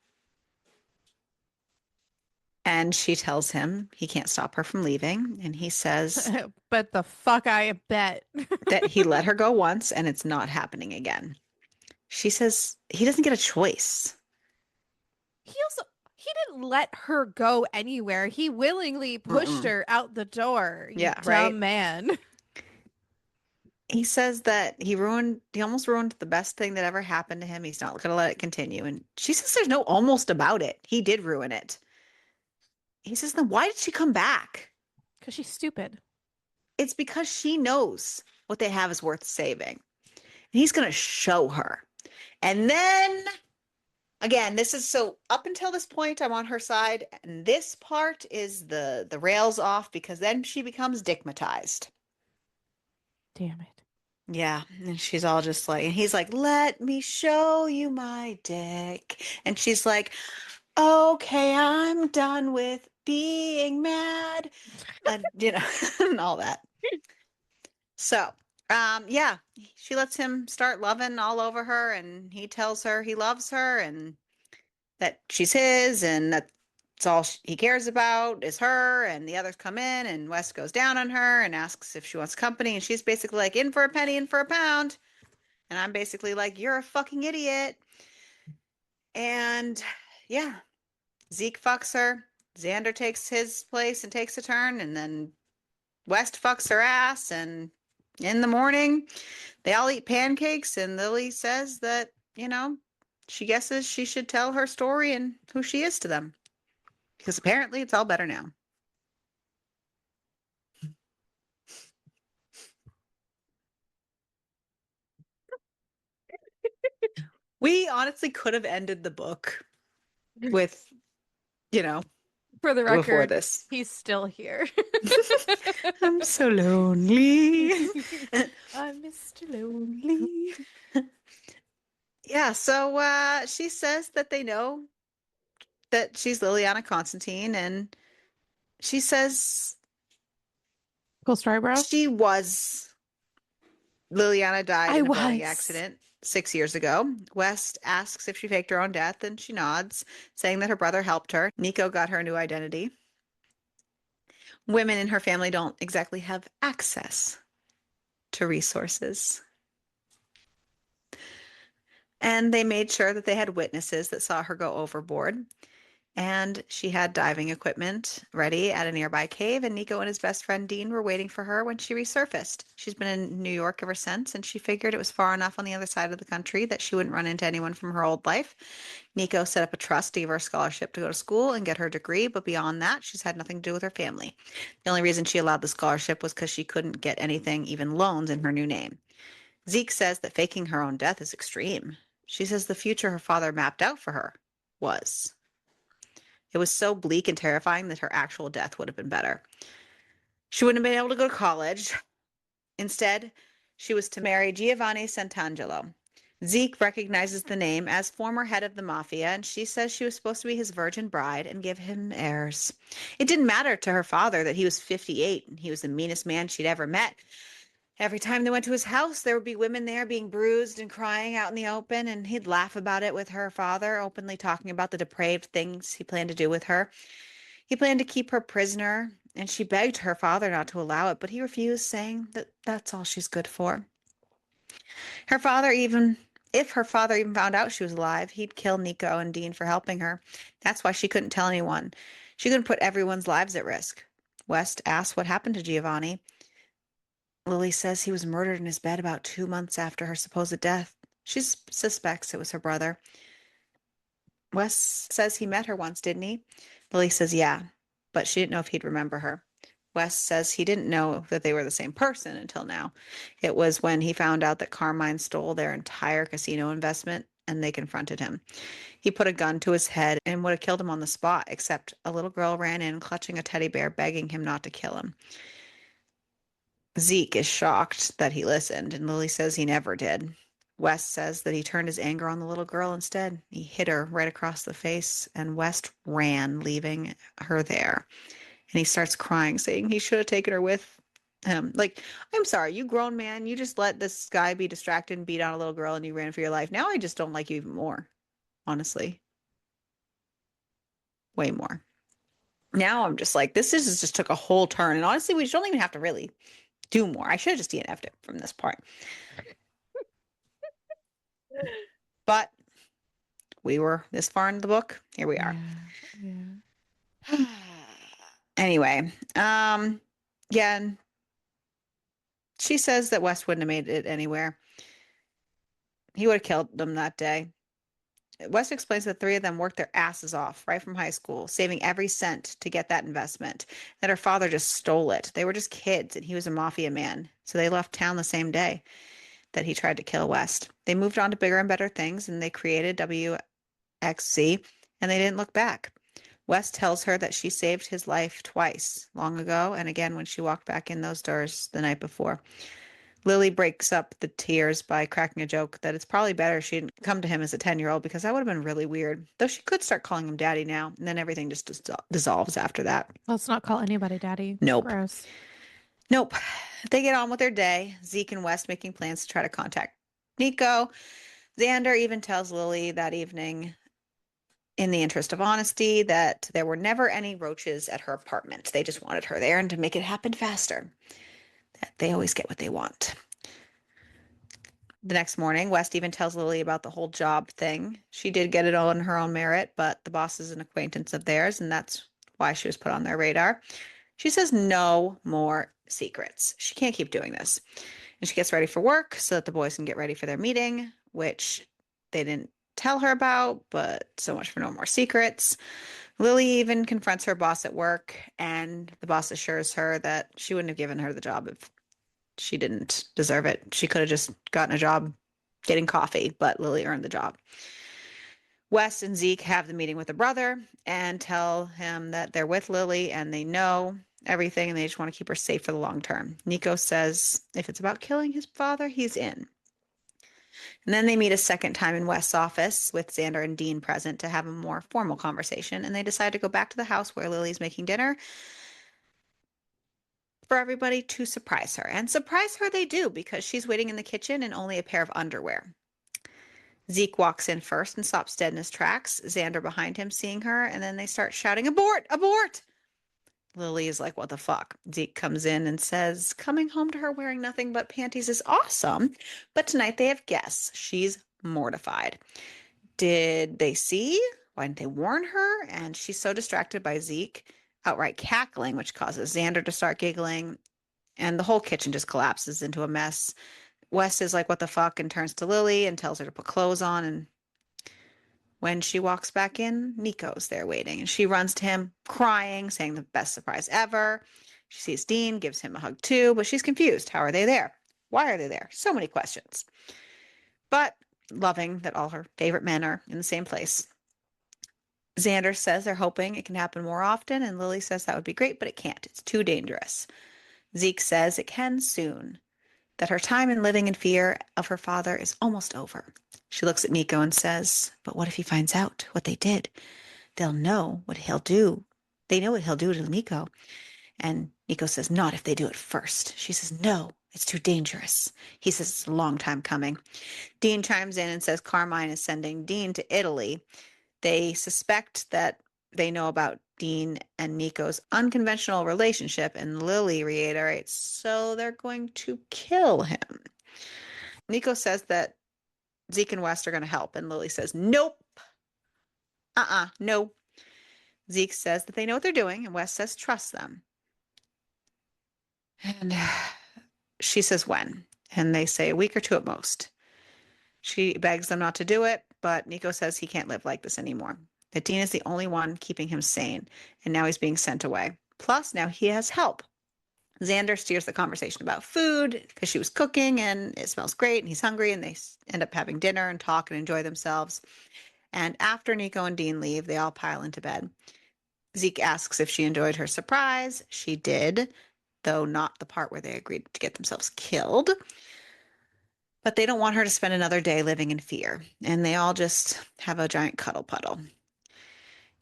And she tells him he can't stop her from leaving, and he says But the fuck I bet. that he let her go once and it's not happening again. She says he doesn't get a choice. He didn't let her go anywhere. He willingly pushed Mm-mm. her out the door, you Yeah, right. dumb man. He says that he almost ruined the best thing that ever happened to him. He's not going to let it continue. And she says there's no almost about it. He did ruin it. He says, then why did she come back? Because she's stupid. It's because she knows what they have is worth saving. And he's going to show her. And then again, this is so up until this point, I'm on her side. And this part is the rails off because then she becomes digmatized. Damn it. Yeah, and she's all just like, and he's like, let me show you my dick. And she's like, okay, I'm done with being mad. And, and all that. So, yeah, she lets him start loving all over her, and he tells her he loves her and that she's his, and that's all he cares about is her. And the others come in, and Wes goes down on her and asks if she wants company, and she's basically like, in for a penny, in for a pound. And I'm basically like, you're a fucking idiot. And yeah, Zeke fucks her. Xander takes his place and takes a turn. And then West fucks her ass. And in the morning, they all eat pancakes. And Lily says that, she guesses she should tell her story and who she is to them. Because apparently it's all better now. We honestly could have ended the book with, you know, For the before record, this. he's still here. I'm so lonely. I'm Mr. Lonely. Yeah, so she says that they know that she's Liliana Constantine, and she says Ghost Eyebrow? she was. Liliana died I in a boating was. accident 6 years ago. West asks if she faked her own death, and she nods, saying that her brother helped her. Nico got her a new identity. Women in her family don't exactly have access to resources. And they made sure that they had witnesses that saw her go overboard. And she had diving equipment ready at a nearby cave, and Nico and his best friend Dean were waiting for her when she resurfaced. She's been in New York ever since, and she figured it was far enough on the other side of the country that she wouldn't run into anyone from her old life. Nico set up a trust to give her a scholarship to go to school and get her degree, but beyond that, she's had nothing to do with her family. The only reason she allowed the scholarship was because she couldn't get anything, even loans, in her new name. Zeke says that faking her own death is extreme. She says the future her father mapped out for her was. It was so bleak and terrifying that her actual death would have been better. She wouldn't have been able to go to college. Instead, she was to marry Giovanni Sant'Angelo. Zeke recognizes the name as former head of the mafia, and she says she was supposed to be his virgin bride and give him heirs. It didn't matter to her father that he was 58 and he was the meanest man she'd ever met. Every time they went to his house, there would be women there being bruised and crying out in the open, and he'd laugh about it with her father, openly talking about the depraved things he planned to do with her. He planned to keep her prisoner, and she begged her father not to allow it, but he refused, saying that that's all she's good for. Her father even, if her father even found out she was alive, he'd kill Nico and Dean for helping her. That's why she couldn't tell anyone. She couldn't put everyone's lives at risk. West asked what happened to Giovanni. Lily says he was murdered in his bed about 2 months after her supposed death. She suspects it was her brother. Wes says he met her once, didn't he? Lily says, yeah, but she didn't know if he'd remember her. Wes says he didn't know that they were the same person until now. It was when he found out that Carmine stole their entire casino investment and they confronted him. He put a gun to his head and would have killed him on the spot, except a little girl ran in clutching a teddy bear, begging him not to kill him. Zeke is shocked that he listened, and Lily says he never did. West says that he turned his anger on the little girl instead. He hit her right across the face, and West ran, leaving her there. And he starts crying, saying he should have taken her with him. Like, I'm sorry, you grown man, you just let this guy be distracted and beat on a little girl, and you ran for your life. Now I just don't like you even more, honestly. Way more. Now I'm just like, this is just took a whole turn. And honestly, we don't even have to really do more. I should have just DNF'd it from this part. But we were this far into the book. Here we are. Yeah. Yeah. Anyway, yeah, and she says that West wouldn't have made it anywhere. He would have killed them that day. West explains that three of them worked their asses off right from high school, saving every cent to get that investment. That her father just stole it. They were just kids, and he was a mafia man. So they left town the same day that he tried to kill West. They moved on to bigger and better things, and they created WXC, and they didn't look back. West tells her that she saved his life twice, long ago, and again when she walked back in those doors the night before. Lily breaks up the tears by cracking a joke that it's probably better she didn't come to him as a 10-year-old because that would have been really weird. Though she could start calling him daddy now, and then everything just dissolves after that. Let's not call anybody daddy. Nope. Gross. Nope. They get on with their day. Zeke and West making plans to try to contact Nico. Xander even tells Lily that evening, in the interest of honesty, that there were never any roaches at her apartment. They just wanted her there and to make it happen faster. That they always get what they want. The next morning, West even tells Lily about the whole job thing. She did get it on her own merit, but the boss is an acquaintance of theirs, and that's why she was put on their radar. She says no more secrets. She can't keep doing this. And she gets ready for work so that the boys can get ready for their meeting, which they didn't tell her about, but so much for no more secrets. Lily even confronts her boss at work, and the boss assures her that she wouldn't have given her the job if she didn't deserve it. She could have just gotten a job getting coffee, but Lily earned the job. Wes and Zeke have the meeting with the brother and tell him that they're with Lily and they know everything and they just want to keep her safe for the long term. Nico says if it's about killing his father, he's in. And then they meet a second time in West's office with Xander and Dean present to have a more formal conversation. And they decide to go back to the house where Lily's making dinner for everybody to surprise her. And surprise her they do because she's waiting in the kitchen in only a pair of underwear. Zeke walks in first and stops dead in his tracks, Xander behind him seeing her, and then they start shouting, "Abort! Abort!" Lily is like, "What the fuck?" Zeke comes in and says, coming home to her wearing nothing but panties is awesome, but tonight they have guests. She's mortified. Did they see? Why didn't they warn her? And she's so distracted by Zeke outright cackling, which causes Xander to start giggling, and the whole kitchen just collapses into a mess. Wes is like, "What the fuck?" and turns to Lily and tells her to put clothes on. And when she walks back in, Nico's there waiting. And she runs to him, crying, saying the best surprise ever. She sees Dean, gives him a hug too, but she's confused. How are they there? Why are they there? So many questions. But loving that all her favorite men are in the same place. Xander says they're hoping it can happen more often, and Lily says that would be great, but it can't. It's too dangerous. Zeke says it can soon, that her time in living in fear of her father is almost over. She looks at Nico and says, "But what if he finds out what they did? They'll know what he'll do. They know what he'll do to Nico." And Nico says, "Not if they do it first." She says, "No, it's too dangerous." He says it's a long time coming. Dean chimes in and says Carmine is sending Dean to Italy. They suspect that they know about Dean and Nico's unconventional relationship, and Lily reiterates, so they're going to kill him. Nico says that Zeke and West are going to help, and Lily says, nope, no. Zeke says that they know what they're doing, and West says, trust them. And she says, when? And they say a week or two at most. She begs them not to do it, but Nico says he can't live like this anymore. That Dean is the only one keeping him sane, and now he's being sent away. Plus, now he has help. Xander steers the conversation about food because she was cooking and it smells great and he's hungry, and they end up having dinner and talk and enjoy themselves. And after Nico and Dean leave, they all pile into bed. Zeke asks if she enjoyed her surprise. She did, though not the part where they agreed to get themselves killed. But they don't want her to spend another day living in fear, and they all just have a giant cuddle puddle.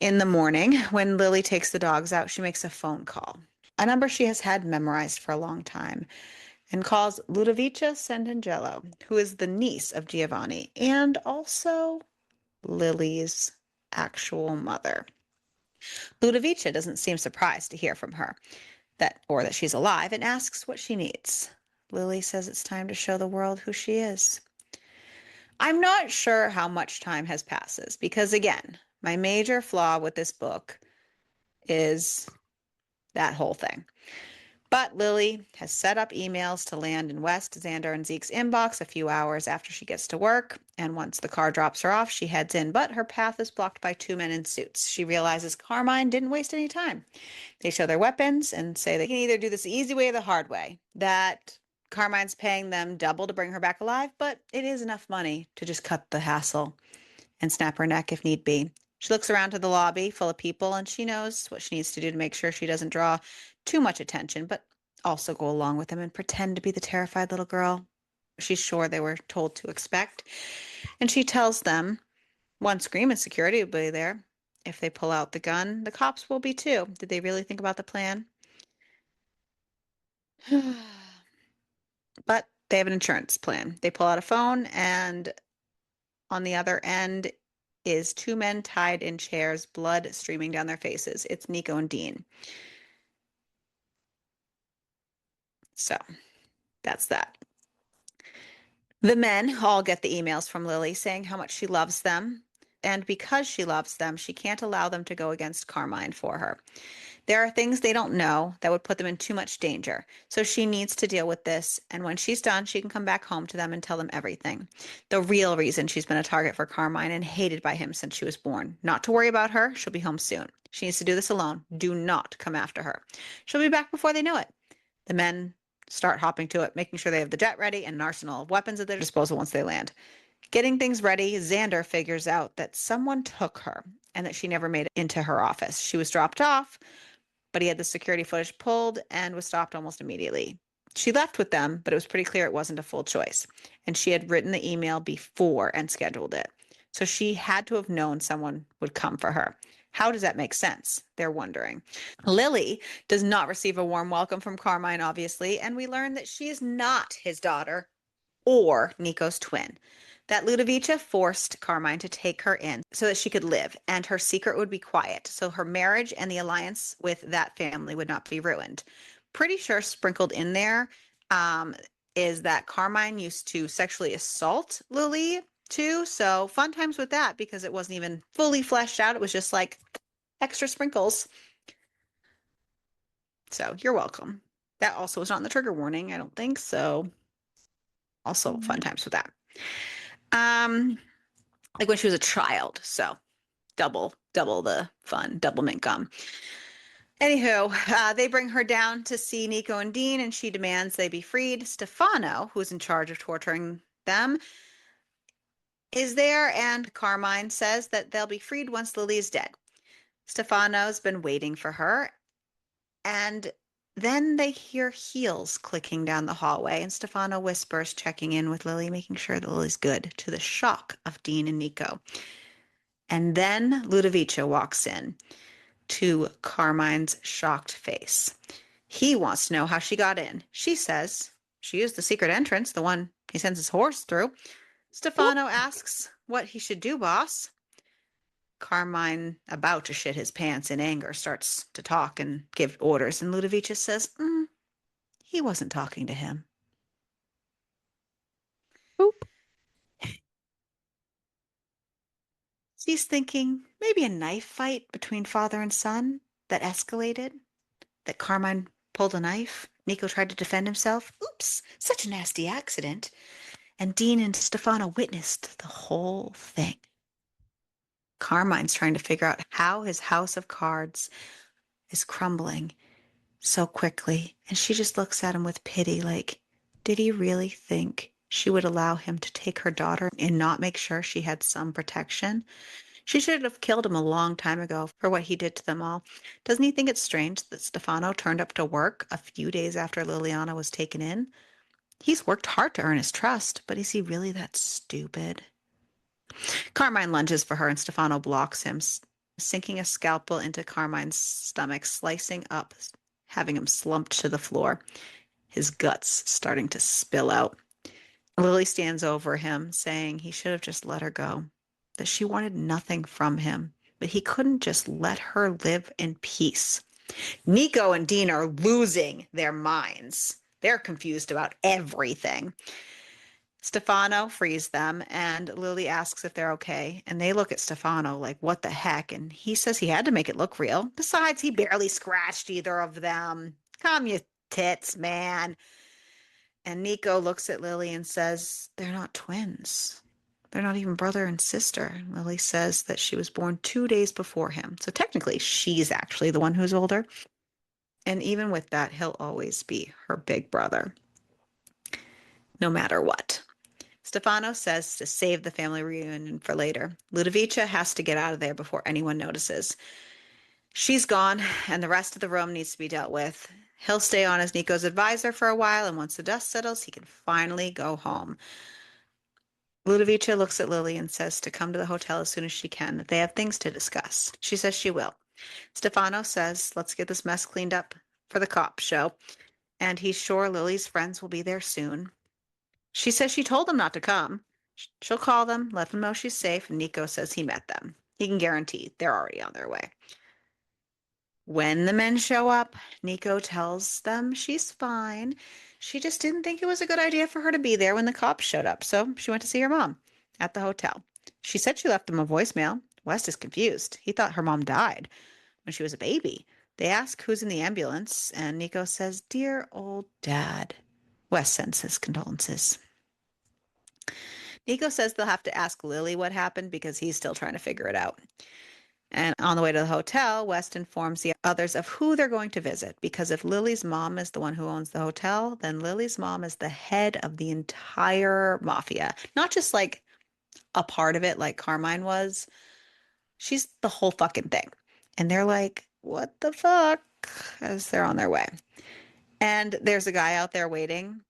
In the morning, when Lily takes the dogs out, she makes a phone call, a number she has had memorized for a long time, and calls Ludovica Santangelo, who is the niece of Giovanni and also Lily's actual mother. Ludovica doesn't seem surprised to hear from her that she's alive, and asks what she needs. Lily says it's time to show the world who she is. I'm not sure how much time has passes because, again, my major flaw with this book is that whole thing. But Lily has set up emails to land in West, Xander, and Zeke's inbox a few hours after she gets to work. And once the car drops her off, she heads in. But her path is blocked by two men in suits. She realizes Carmine didn't waste any time. They show their weapons and say they can either do this the easy way or the hard way. That Carmine's paying them double to bring her back alive, but it is enough money to just cut the hassle and snap her neck if need be. She looks around to the lobby full of people and she knows what she needs to do to make sure she doesn't draw too much attention, but also go along with them and pretend to be the terrified little girl she's sure they were told to expect. And she tells them one scream and security will be there. If they pull out the gun, the cops will be too. Did they really think about the plan? But they have an insurance plan. They pull out a phone, and on the other end is two men tied in chairs, blood streaming down their faces. It's Nico and Dean. So that's that. The men all get the emails from Lily saying how much she loves them. And because she loves them, she can't allow them to go against Carmine for her. There are things they don't know that would put them in too much danger. So she needs to deal with this. And when she's done, she can come back home to them and tell them everything. The real reason she's been a target for Carmine and hated by him since she was born. Not to worry about her. She'll be home soon. She needs to do this alone. Do not come after her. She'll be back before they know it. The men start hopping to it, making sure they have the jet ready and an arsenal of weapons at their disposal once they land. Getting things ready, Xander figures out that someone took her and that she never made it into her office. She was dropped off, but he had the security footage pulled and was stopped almost immediately. She left with them, but it was pretty clear it wasn't a full choice. And she had written the email before and scheduled it. So she had to have known someone would come for her. How does that make sense? They're wondering. Lily does not receive a warm welcome from Carmine, obviously, and we learn that she is not his daughter or Nico's twin. That Ludovica forced Carmine to take her in so that she could live and her secret would be quiet. So her marriage and the alliance with that family would not be ruined. Pretty sure sprinkled in there is that Carmine used to sexually assault Lily too. So fun times with that because it wasn't even fully fleshed out. It was just like extra sprinkles. So you're welcome. That also was not in the trigger warning, I don't think. So also fun times with that. Like when she was a child. So double the fun, double mint gum. Anywho, they bring her down to see Nico and Dean, and she demands they be freed. Stefano, who's in charge of torturing them, is there, and Carmine says that they'll be freed once Lily is dead. Stefano's been waiting for her, and then they hear heels clicking down the hallway, and Stefano whispers, checking in with Lily, making sure that Lily's good, to the shock of Dean and Nico. And then Ludovica walks in, to Carmine's shocked face. He wants to know how she got in. She says she used the secret entrance, the one he sends his horse through. Stefano asks what he should do, boss. Carmine, about to shit his pants in anger, starts to talk and give orders, and Ludovica says, he wasn't talking to him. Boop. She's thinking maybe a knife fight between father and son that escalated, that Carmine pulled a knife. Nico tried to defend himself. Oops, such a nasty accident. And Dean and Stefano witnessed the whole thing. Carmine's trying to figure out how his house of cards is crumbling so quickly. And she just looks at him with pity, like, did he really think she would allow him to take her daughter and not make sure she had some protection? She should have killed him a long time ago for what he did to them all. Doesn't he think it's strange that Stefano turned up to work a few days after Liliana was taken in? He's worked hard to earn his trust, but is he really that stupid? Carmine lunges for her and Stefano blocks him, sinking a scalpel into Carmine's stomach, slicing up, having him slumped to the floor, his guts starting to spill out. Lily stands over him, saying he should have just let her go, that she wanted nothing from him, but he couldn't just let her live in peace. Nico and Dean are losing their minds. They're confused about everything. Stefano frees them, and Lily asks if they're okay. And they look at Stefano like, what the heck? And he says he had to make it look real. Besides, he barely scratched either of them. Calm your tits, man. And Nico looks at Lily and says, they're not twins. They're not even brother and sister. Lily says that she was born 2 days before him. So technically, she's actually the one who's older. And even with that, he'll always be her big brother, no matter what. Stefano says to save the family reunion for later. Ludovica has to get out of there before anyone notices. She's gone, and the rest of the room needs to be dealt with. He'll stay on as Nico's advisor for a while, and once the dust settles, he can finally go home. Ludovica looks at Lily and says to come to the hotel as soon as she can, that they have things to discuss. She says she will. Stefano says, let's get this mess cleaned up for the cop show, and he's sure Lily's friends will be there soon. She says she told them not to come. She'll call them, let them know she's safe, and Nico says he met them. He can guarantee they're already on their way. When the men show up, Nico tells them she's fine. She just didn't think it was a good idea for her to be there when the cops showed up, so she went to see her mom at the hotel. She said she left them a voicemail. West is confused. He thought her mom died when she was a baby. They ask who's in the ambulance, and Nico says, dear old dad. West sends his condolences. Nico says they'll have to ask Lily what happened because he's still trying to figure it out. And on the way to the hotel, West informs the others of who they're going to visit because if Lily's mom is the one who owns the hotel, then Lily's mom is the head of the entire mafia. Not just like a part of it like Carmine was. She's the whole fucking thing. And they're like, what the fuck? As they're on their way. And there's a guy out there waiting,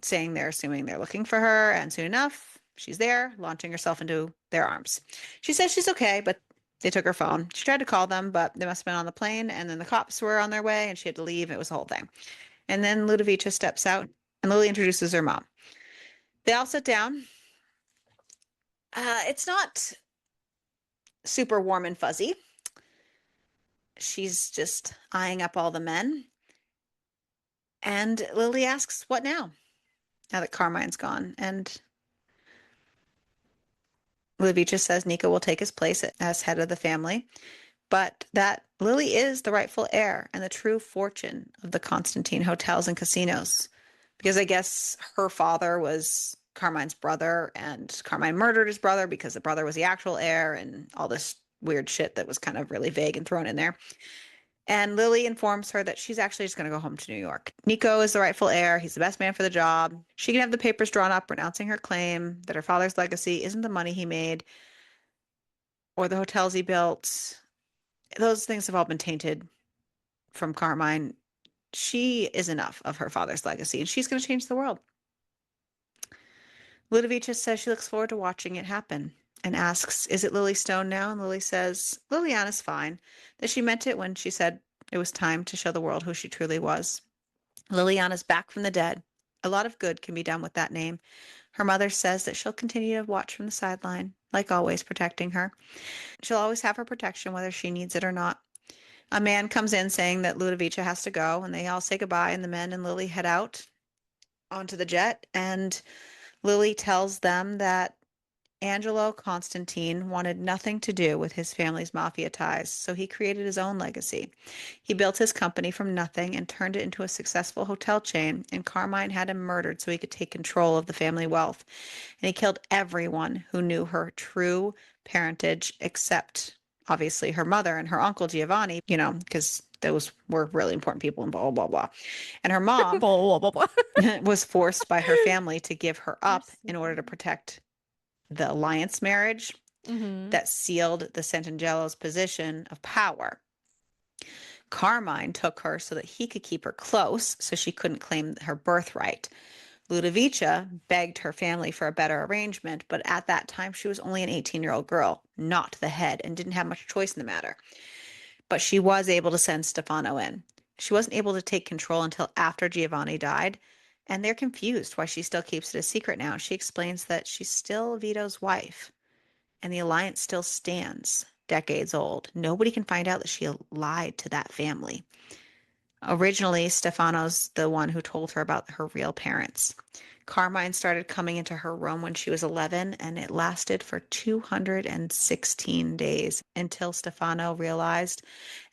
saying they're assuming they're looking for her. And soon enough, she's there, launching herself into their arms. She says she's okay, but they took her phone. She tried to call them, but they must have been on the plane. And then the cops were on their way and she had to leave. It was a whole thing. And then Ludovica steps out and Lily introduces her mom. They all sit down. It's not super warm and fuzzy. She's just eyeing up all the men. And Lily asks, what now? Now that Carmine's gone. And Ludovica says Nico will take his place as head of the family, but that Lily is the rightful heir and the true fortune of the Constantine hotels and casinos. Because I guess her father was Carmine's brother, and Carmine murdered his brother because the brother was the actual heir, and all this weird shit that was kind of really vague and thrown in there. And Lily informs her that she's actually just going to go home to New York. Nico is the rightful heir. He's the best man for the job. She can have the papers drawn up renouncing her claim that her father's legacy isn't the money he made or the hotels he built. Those things have all been tainted from Carmine. She is enough of her father's legacy, and she's going to change the world. Ludovica says she looks forward to watching it happen and asks, is it Lily Stone now? And Lily says, Liliana's fine, that she meant it when she said it was time to show the world who she truly was. Liliana's back from the dead. A lot of good can be done with that name. Her mother says that she'll continue to watch from the sideline, like always, protecting her. She'll always have her protection, whether she needs it or not. A man comes in saying that Ludovica has to go, and they all say goodbye, and the men and Lily head out onto the jet, and Lily tells them that Angelo Constantine wanted nothing to do with his family's mafia ties, so he created his own legacy. He built his company from nothing and turned it into a successful hotel chain, and Carmine had him murdered so he could take control of the family wealth. And he killed everyone who knew her true parentage except obviously her mother and her uncle Giovanni, because those were really important people and blah, blah, blah. And her mom Blah, blah, blah. was forced by her family to give her up so in order to funny. protect the alliance marriage Mm-hmm. that sealed the Santangelo's position of power. Carmine took her so that he could keep her close so she couldn't claim her birthright. Ludovica begged her family for a better arrangement, but at that time she was only an 18-year-old girl, not the head, and didn't have much choice in the matter. But she was able to send Stefano in. She wasn't able to take control until after Giovanni died, and they're confused why she still keeps it a secret now. She explains that she's still Vito's wife, and the alliance still stands, decades old. Nobody can find out that she lied to that family. Originally, Stefano's the one who told her about her real parents. Carmine started coming into her room when she was 11, and it lasted for 216 days until Stefano realized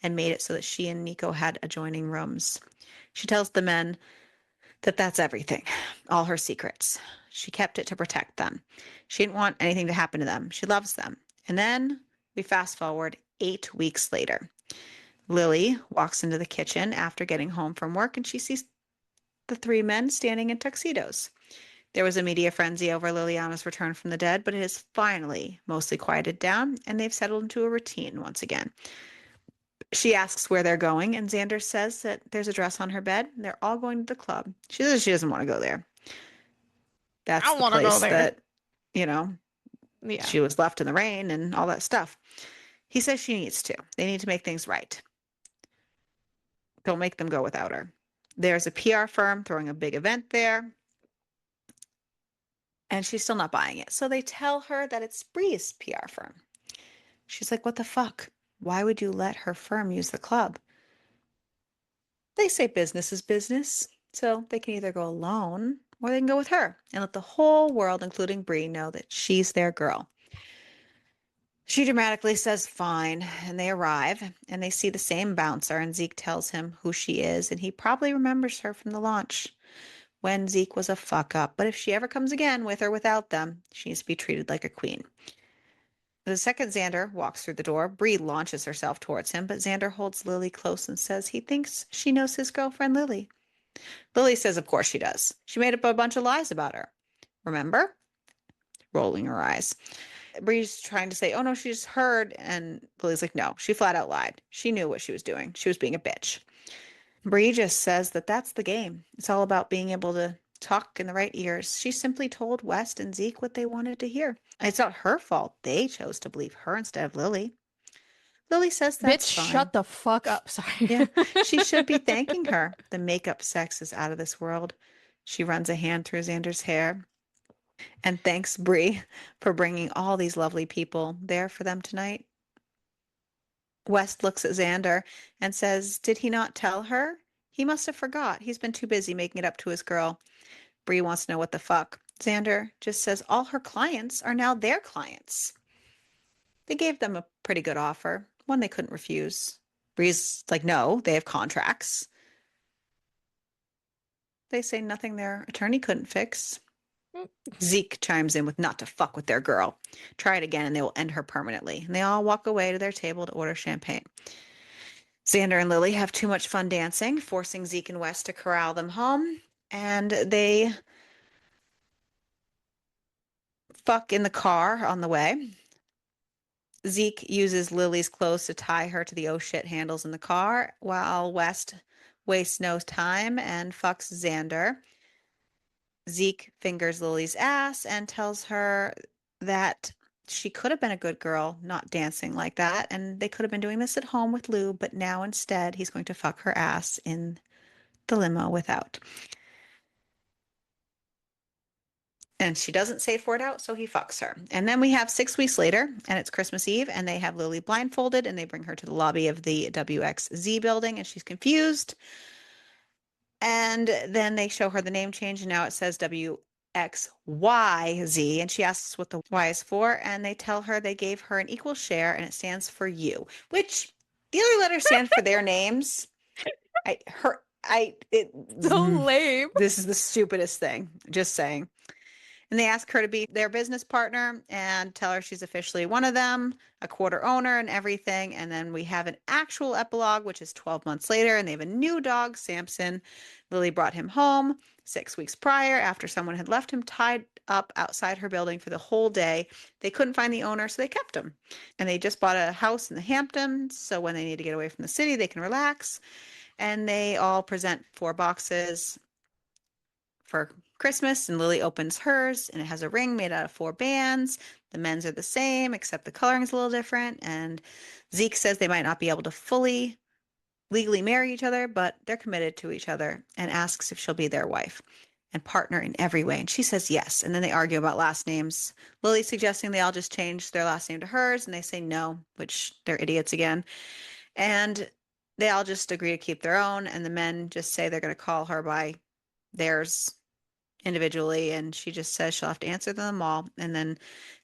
and made it so that she and Nico had adjoining rooms. She tells the men that that's everything, all her secrets. She kept it to protect them. She didn't want anything to happen to them. She loves them. And then we fast forward 8 weeks later. Lily walks into the kitchen after getting home from work and she sees the three men standing in tuxedos. There was a media frenzy over Liliana's return from the dead, but it has finally mostly quieted down and they've settled into a routine once again. She asks where they're going, and Xander says that there's a dress on her bed. They're all going to the club. She says she doesn't want to go there. That's I the want to go place there. that, you know, Yeah. she was left in the rain and all that stuff. He says she needs to. They need to make things right. Don't make them go without her. There's a PR firm throwing a big event there, and she's still not buying it. So they tell her that it's Bree's PR firm. She's like, what the fuck? Why would you let her firm use the club? They say business is business, so they can either go alone or they can go with her and let the whole world, including Bree, know that she's their girl. She dramatically says fine, and they arrive and they see the same bouncer, and Zeke tells him who she is, and he probably remembers her from the launch when Zeke was a fuck up. But if she ever comes again, with or without them, she needs to be treated like a queen. The second Xander walks through the door, Bree launches herself towards him, but Xander holds Lily close and says he thinks she knows his girlfriend Lily. Lily says of course she does. She made up a bunch of lies about her. Remember? Rolling her eyes. Bree's trying to say, oh no, she just heard. And Lily's like, no, she flat out lied. She knew what she was doing. She was being a bitch. Bree just says that that's the game. It's all about being able to talk in the right ears. She simply told West and Zeke what they wanted to hear. It's not her fault. They chose to believe her instead of Lily. Lily says Bitch, that's fine. shut the fuck up. Sorry. Yeah, she should be thanking her. The makeup sex is out of this world. She runs a hand through Xander's hair and thanks Bree for bringing all these lovely people there for them tonight. West looks at Xander and says, did he not tell her? He must have forgot. He's been too busy making it up to his girl. Bree wants to know what the fuck. Xander just says all her clients are now their clients. They gave them a pretty good offer, one they couldn't refuse. Bree's like, no, they have contracts. They say nothing their attorney couldn't fix. Zeke chimes in with not to fuck with their girl. Try it again and they will end her permanently. And they all walk away to their table to order champagne. Xander and Lily have too much fun dancing, forcing Zeke and West to corral them home. And they fuck in the car on the way. Zeke uses Lily's clothes to tie her to the oh shit handles in the car, while West wastes no time and fucks Xander. Zeke fingers Lily's ass and tells her that she could have been a good girl, not dancing like that, and they could have been doing this at home with Lou, but now instead he's going to fuck her ass in the limo without. And she doesn't say for it out, so he fucks her. And then we have 6 weeks later, and it's Christmas Eve, and they have Lily blindfolded, and they bring her to the lobby of the WXZ building, and she's confused. And then they show her the name change, and now it says WXYZ, and she asks what the Y is for, and they tell her they gave her an equal share, and it stands for you, which the other letters stand for their names. So lame. This is the stupidest thing. Just saying. And they ask her to be their business partner and tell her she's officially one of them, a quarter owner and everything. And then we have an actual epilogue, which is 12 months later, and they have a new dog, Samson. Lily brought him home 6 weeks prior after someone had left him tied up outside her building for the whole day. They couldn't find the owner, so they kept him. And they just bought a house in the Hamptons, so when they need to get away from the city, they can relax. And they all present 4 boxes for Christmas, and Lily opens hers, and it has a ring made out of 4 bands. The men's are the same, except the coloring is a little different. And Zeke says they might not be able to fully legally marry each other, but they're committed to each other, and asks if she'll be their wife and partner in every way. And she says yes. And then they argue about last names. Lily suggesting they all just change their last name to hers, and they say no, which they're idiots again. And they all just agree to keep their own, and the men just say they're going to call her by theirs individually, and she just says she'll have to answer them all. And then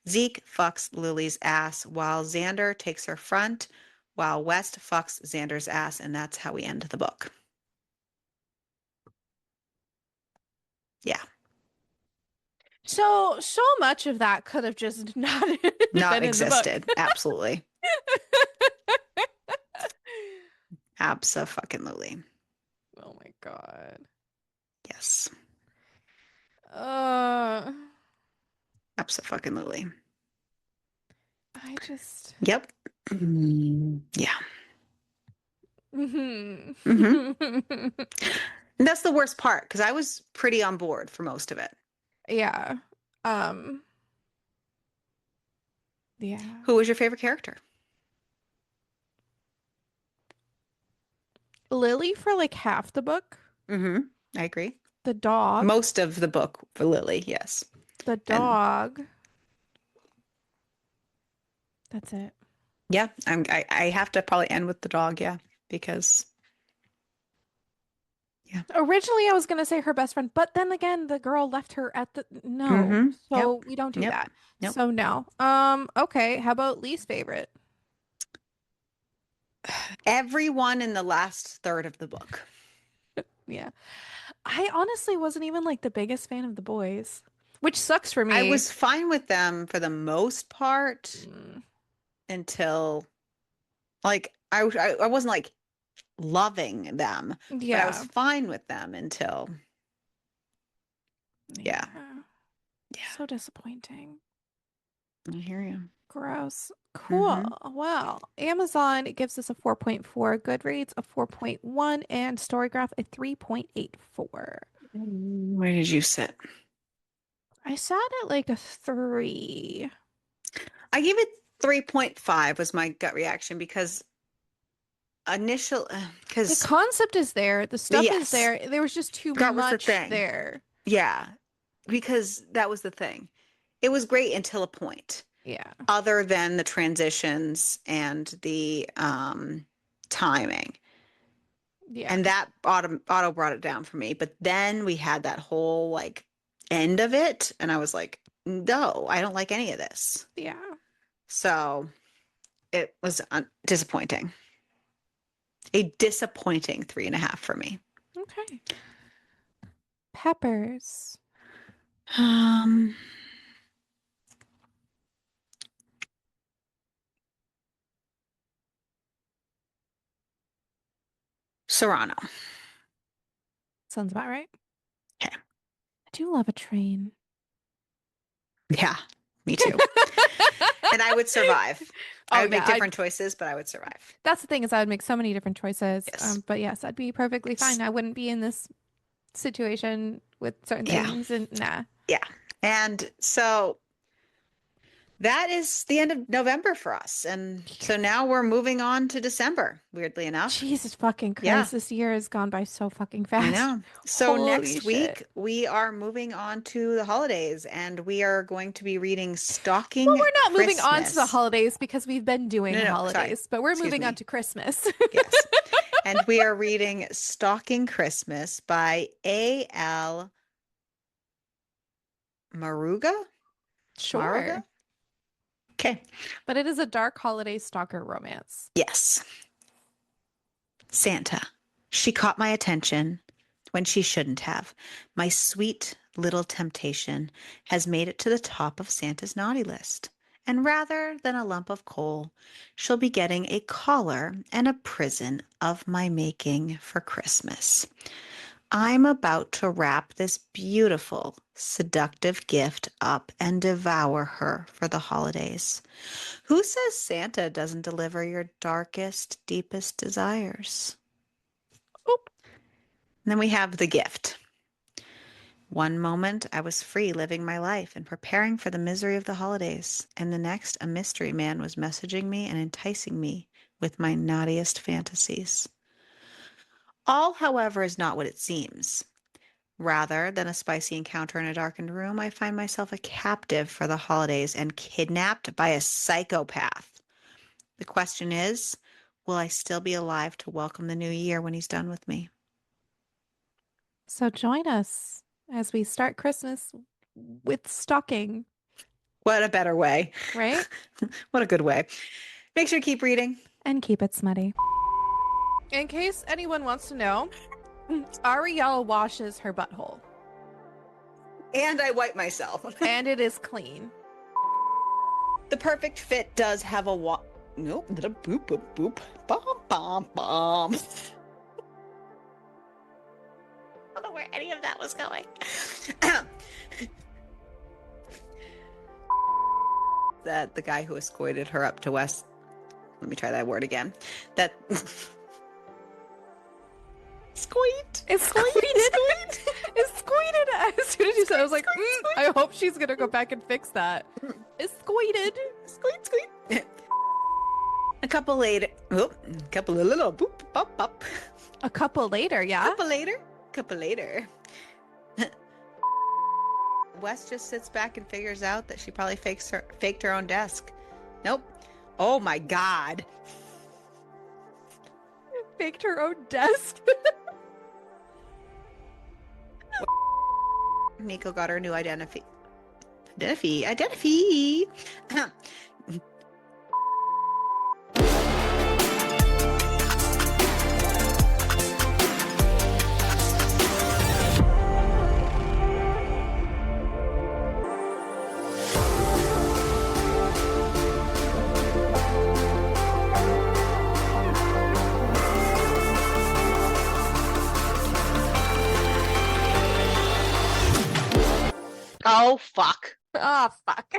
Zeke fucks Lily's ass while Xander takes her front, while West fucks Xander's ass, and that's how we end the book. Yeah, So much of that could have just not not been in the book. existed. Absolutely. Abso-fucking-lutely. Oh my God. Yes. Uh, Abso-fucking-lutely. I just. Yep. Yeah. Mhm. Mm-hmm. And that's the worst part because I was pretty on board for most of it. Yeah. Um, yeah. Who was your favorite character? Lily for like half the book. Mm-hmm. I agree. The dog. Most of the book for Lily, yes. The And dog. That's it. yeah, I have to probably end with the dog, yeah, because yeah. Originally, I was gonna say her best friend, but then again, the girl left her at the no, Mm-hmm. Yep. so we don't do Yep. that. Nope. So no. Okay. How about least favorite? Everyone in the last third of the book. Yeah. I honestly wasn't even like the biggest fan of the boys, which sucks for I me. was fine with them for the most part Mm, until like I wasn't like loving them, but I was yeah. fine with them until yeah. Yeah. Yeah. So disappointing. I hear you. Gross. Cool. Mm-hmm. Well, Amazon gives us a 4.4, Goodreads a 4.1, and Storygraph a 3.84. Where did you sit? I sat at like a 3. I gave it 3.5 was my gut reaction because initial The because concept is there, the stuff is yes, there. There was just too that was the much thing. there. Yeah, because that was the thing. It was great until a point, Yeah. other than the transitions and the timing. Yeah. And that auto brought it down for me. But then we had that whole like end of it, and I was like, no, I don't like any of this. Yeah. So it was disappointing. A disappointing 3.5 for me. Okay. Peppers. Um, Serrano. Sounds about right. Okay. I do love a train. Yeah, me too. And I would survive. I Oh would yeah, make different choices, but I would survive. that's the thing is I would make so many different choices. Yes. But yes, I'd be perfectly fine. I wouldn't be in this situation with certain Yeah. things and nah. Yeah. And so that is the end of November for us. And so now we're moving on to December, weirdly enough. Jesus fucking Yeah, Christ, this year has gone by so fucking I fast. know. So Holy next shit. week, we are moving on to the holidays and we are going to be reading Well, Stalking we're not moving on to the Christmas. holidays because we've been doing No, no, sorry. holidays, but we're Excuse moving on me. to Christmas. Yes. And we are reading Stalking Christmas by A.L. Maruga? Maruga? Sure. Okay. But it is a dark holiday stalker romance. Yes. Santa. She caught my attention when she shouldn't have. My sweet little temptation has made it to the top of Santa's naughty list. And rather than a lump of coal, she'll be getting a collar and a prison of my making for Christmas. I'm about to wrap this beautiful, seductive gift up and devour her for the holidays. Who says Santa doesn't deliver your darkest, deepest desires? Oop. And then we have the gift. One moment I was free living my life and preparing for the misery of the holidays, and the next a mystery man was messaging me and enticing me with my naughtiest fantasies. All, however, is not what it seems. Rather than a spicy encounter in a darkened room, I find myself a captive for the holidays and kidnapped by a psychopath. The question is, will I still be alive to welcome the new year when he's done with me? So join us as we start Christmas with stocking, What a better way. right? What a good way. Make sure to keep reading. And keep it smutty. In case anyone wants to know, Ariel washes her butthole. And I wipe myself. And it is clean. The perfect fit does have a nope, did a boop, boop, boop. Bom, bom, bom. I don't know where any of that was going. That the guy who escorted her up to West. Let me try that word again. That. Squeet. It's squeated. It's squeated. As soon as you said it, I was like, I hope she's going to go back and fix that. It's squeated. Squeet, squeet. A couple later. Oh, a couple of little boop, bop, bop. A couple later, yeah? Couple later. Wes just sits back and figures out that she probably faked her own desk. Nope. Oh my God. Faked her own desk. Miko got her new identity. Identity. Oh, fuck. Oh, fuck.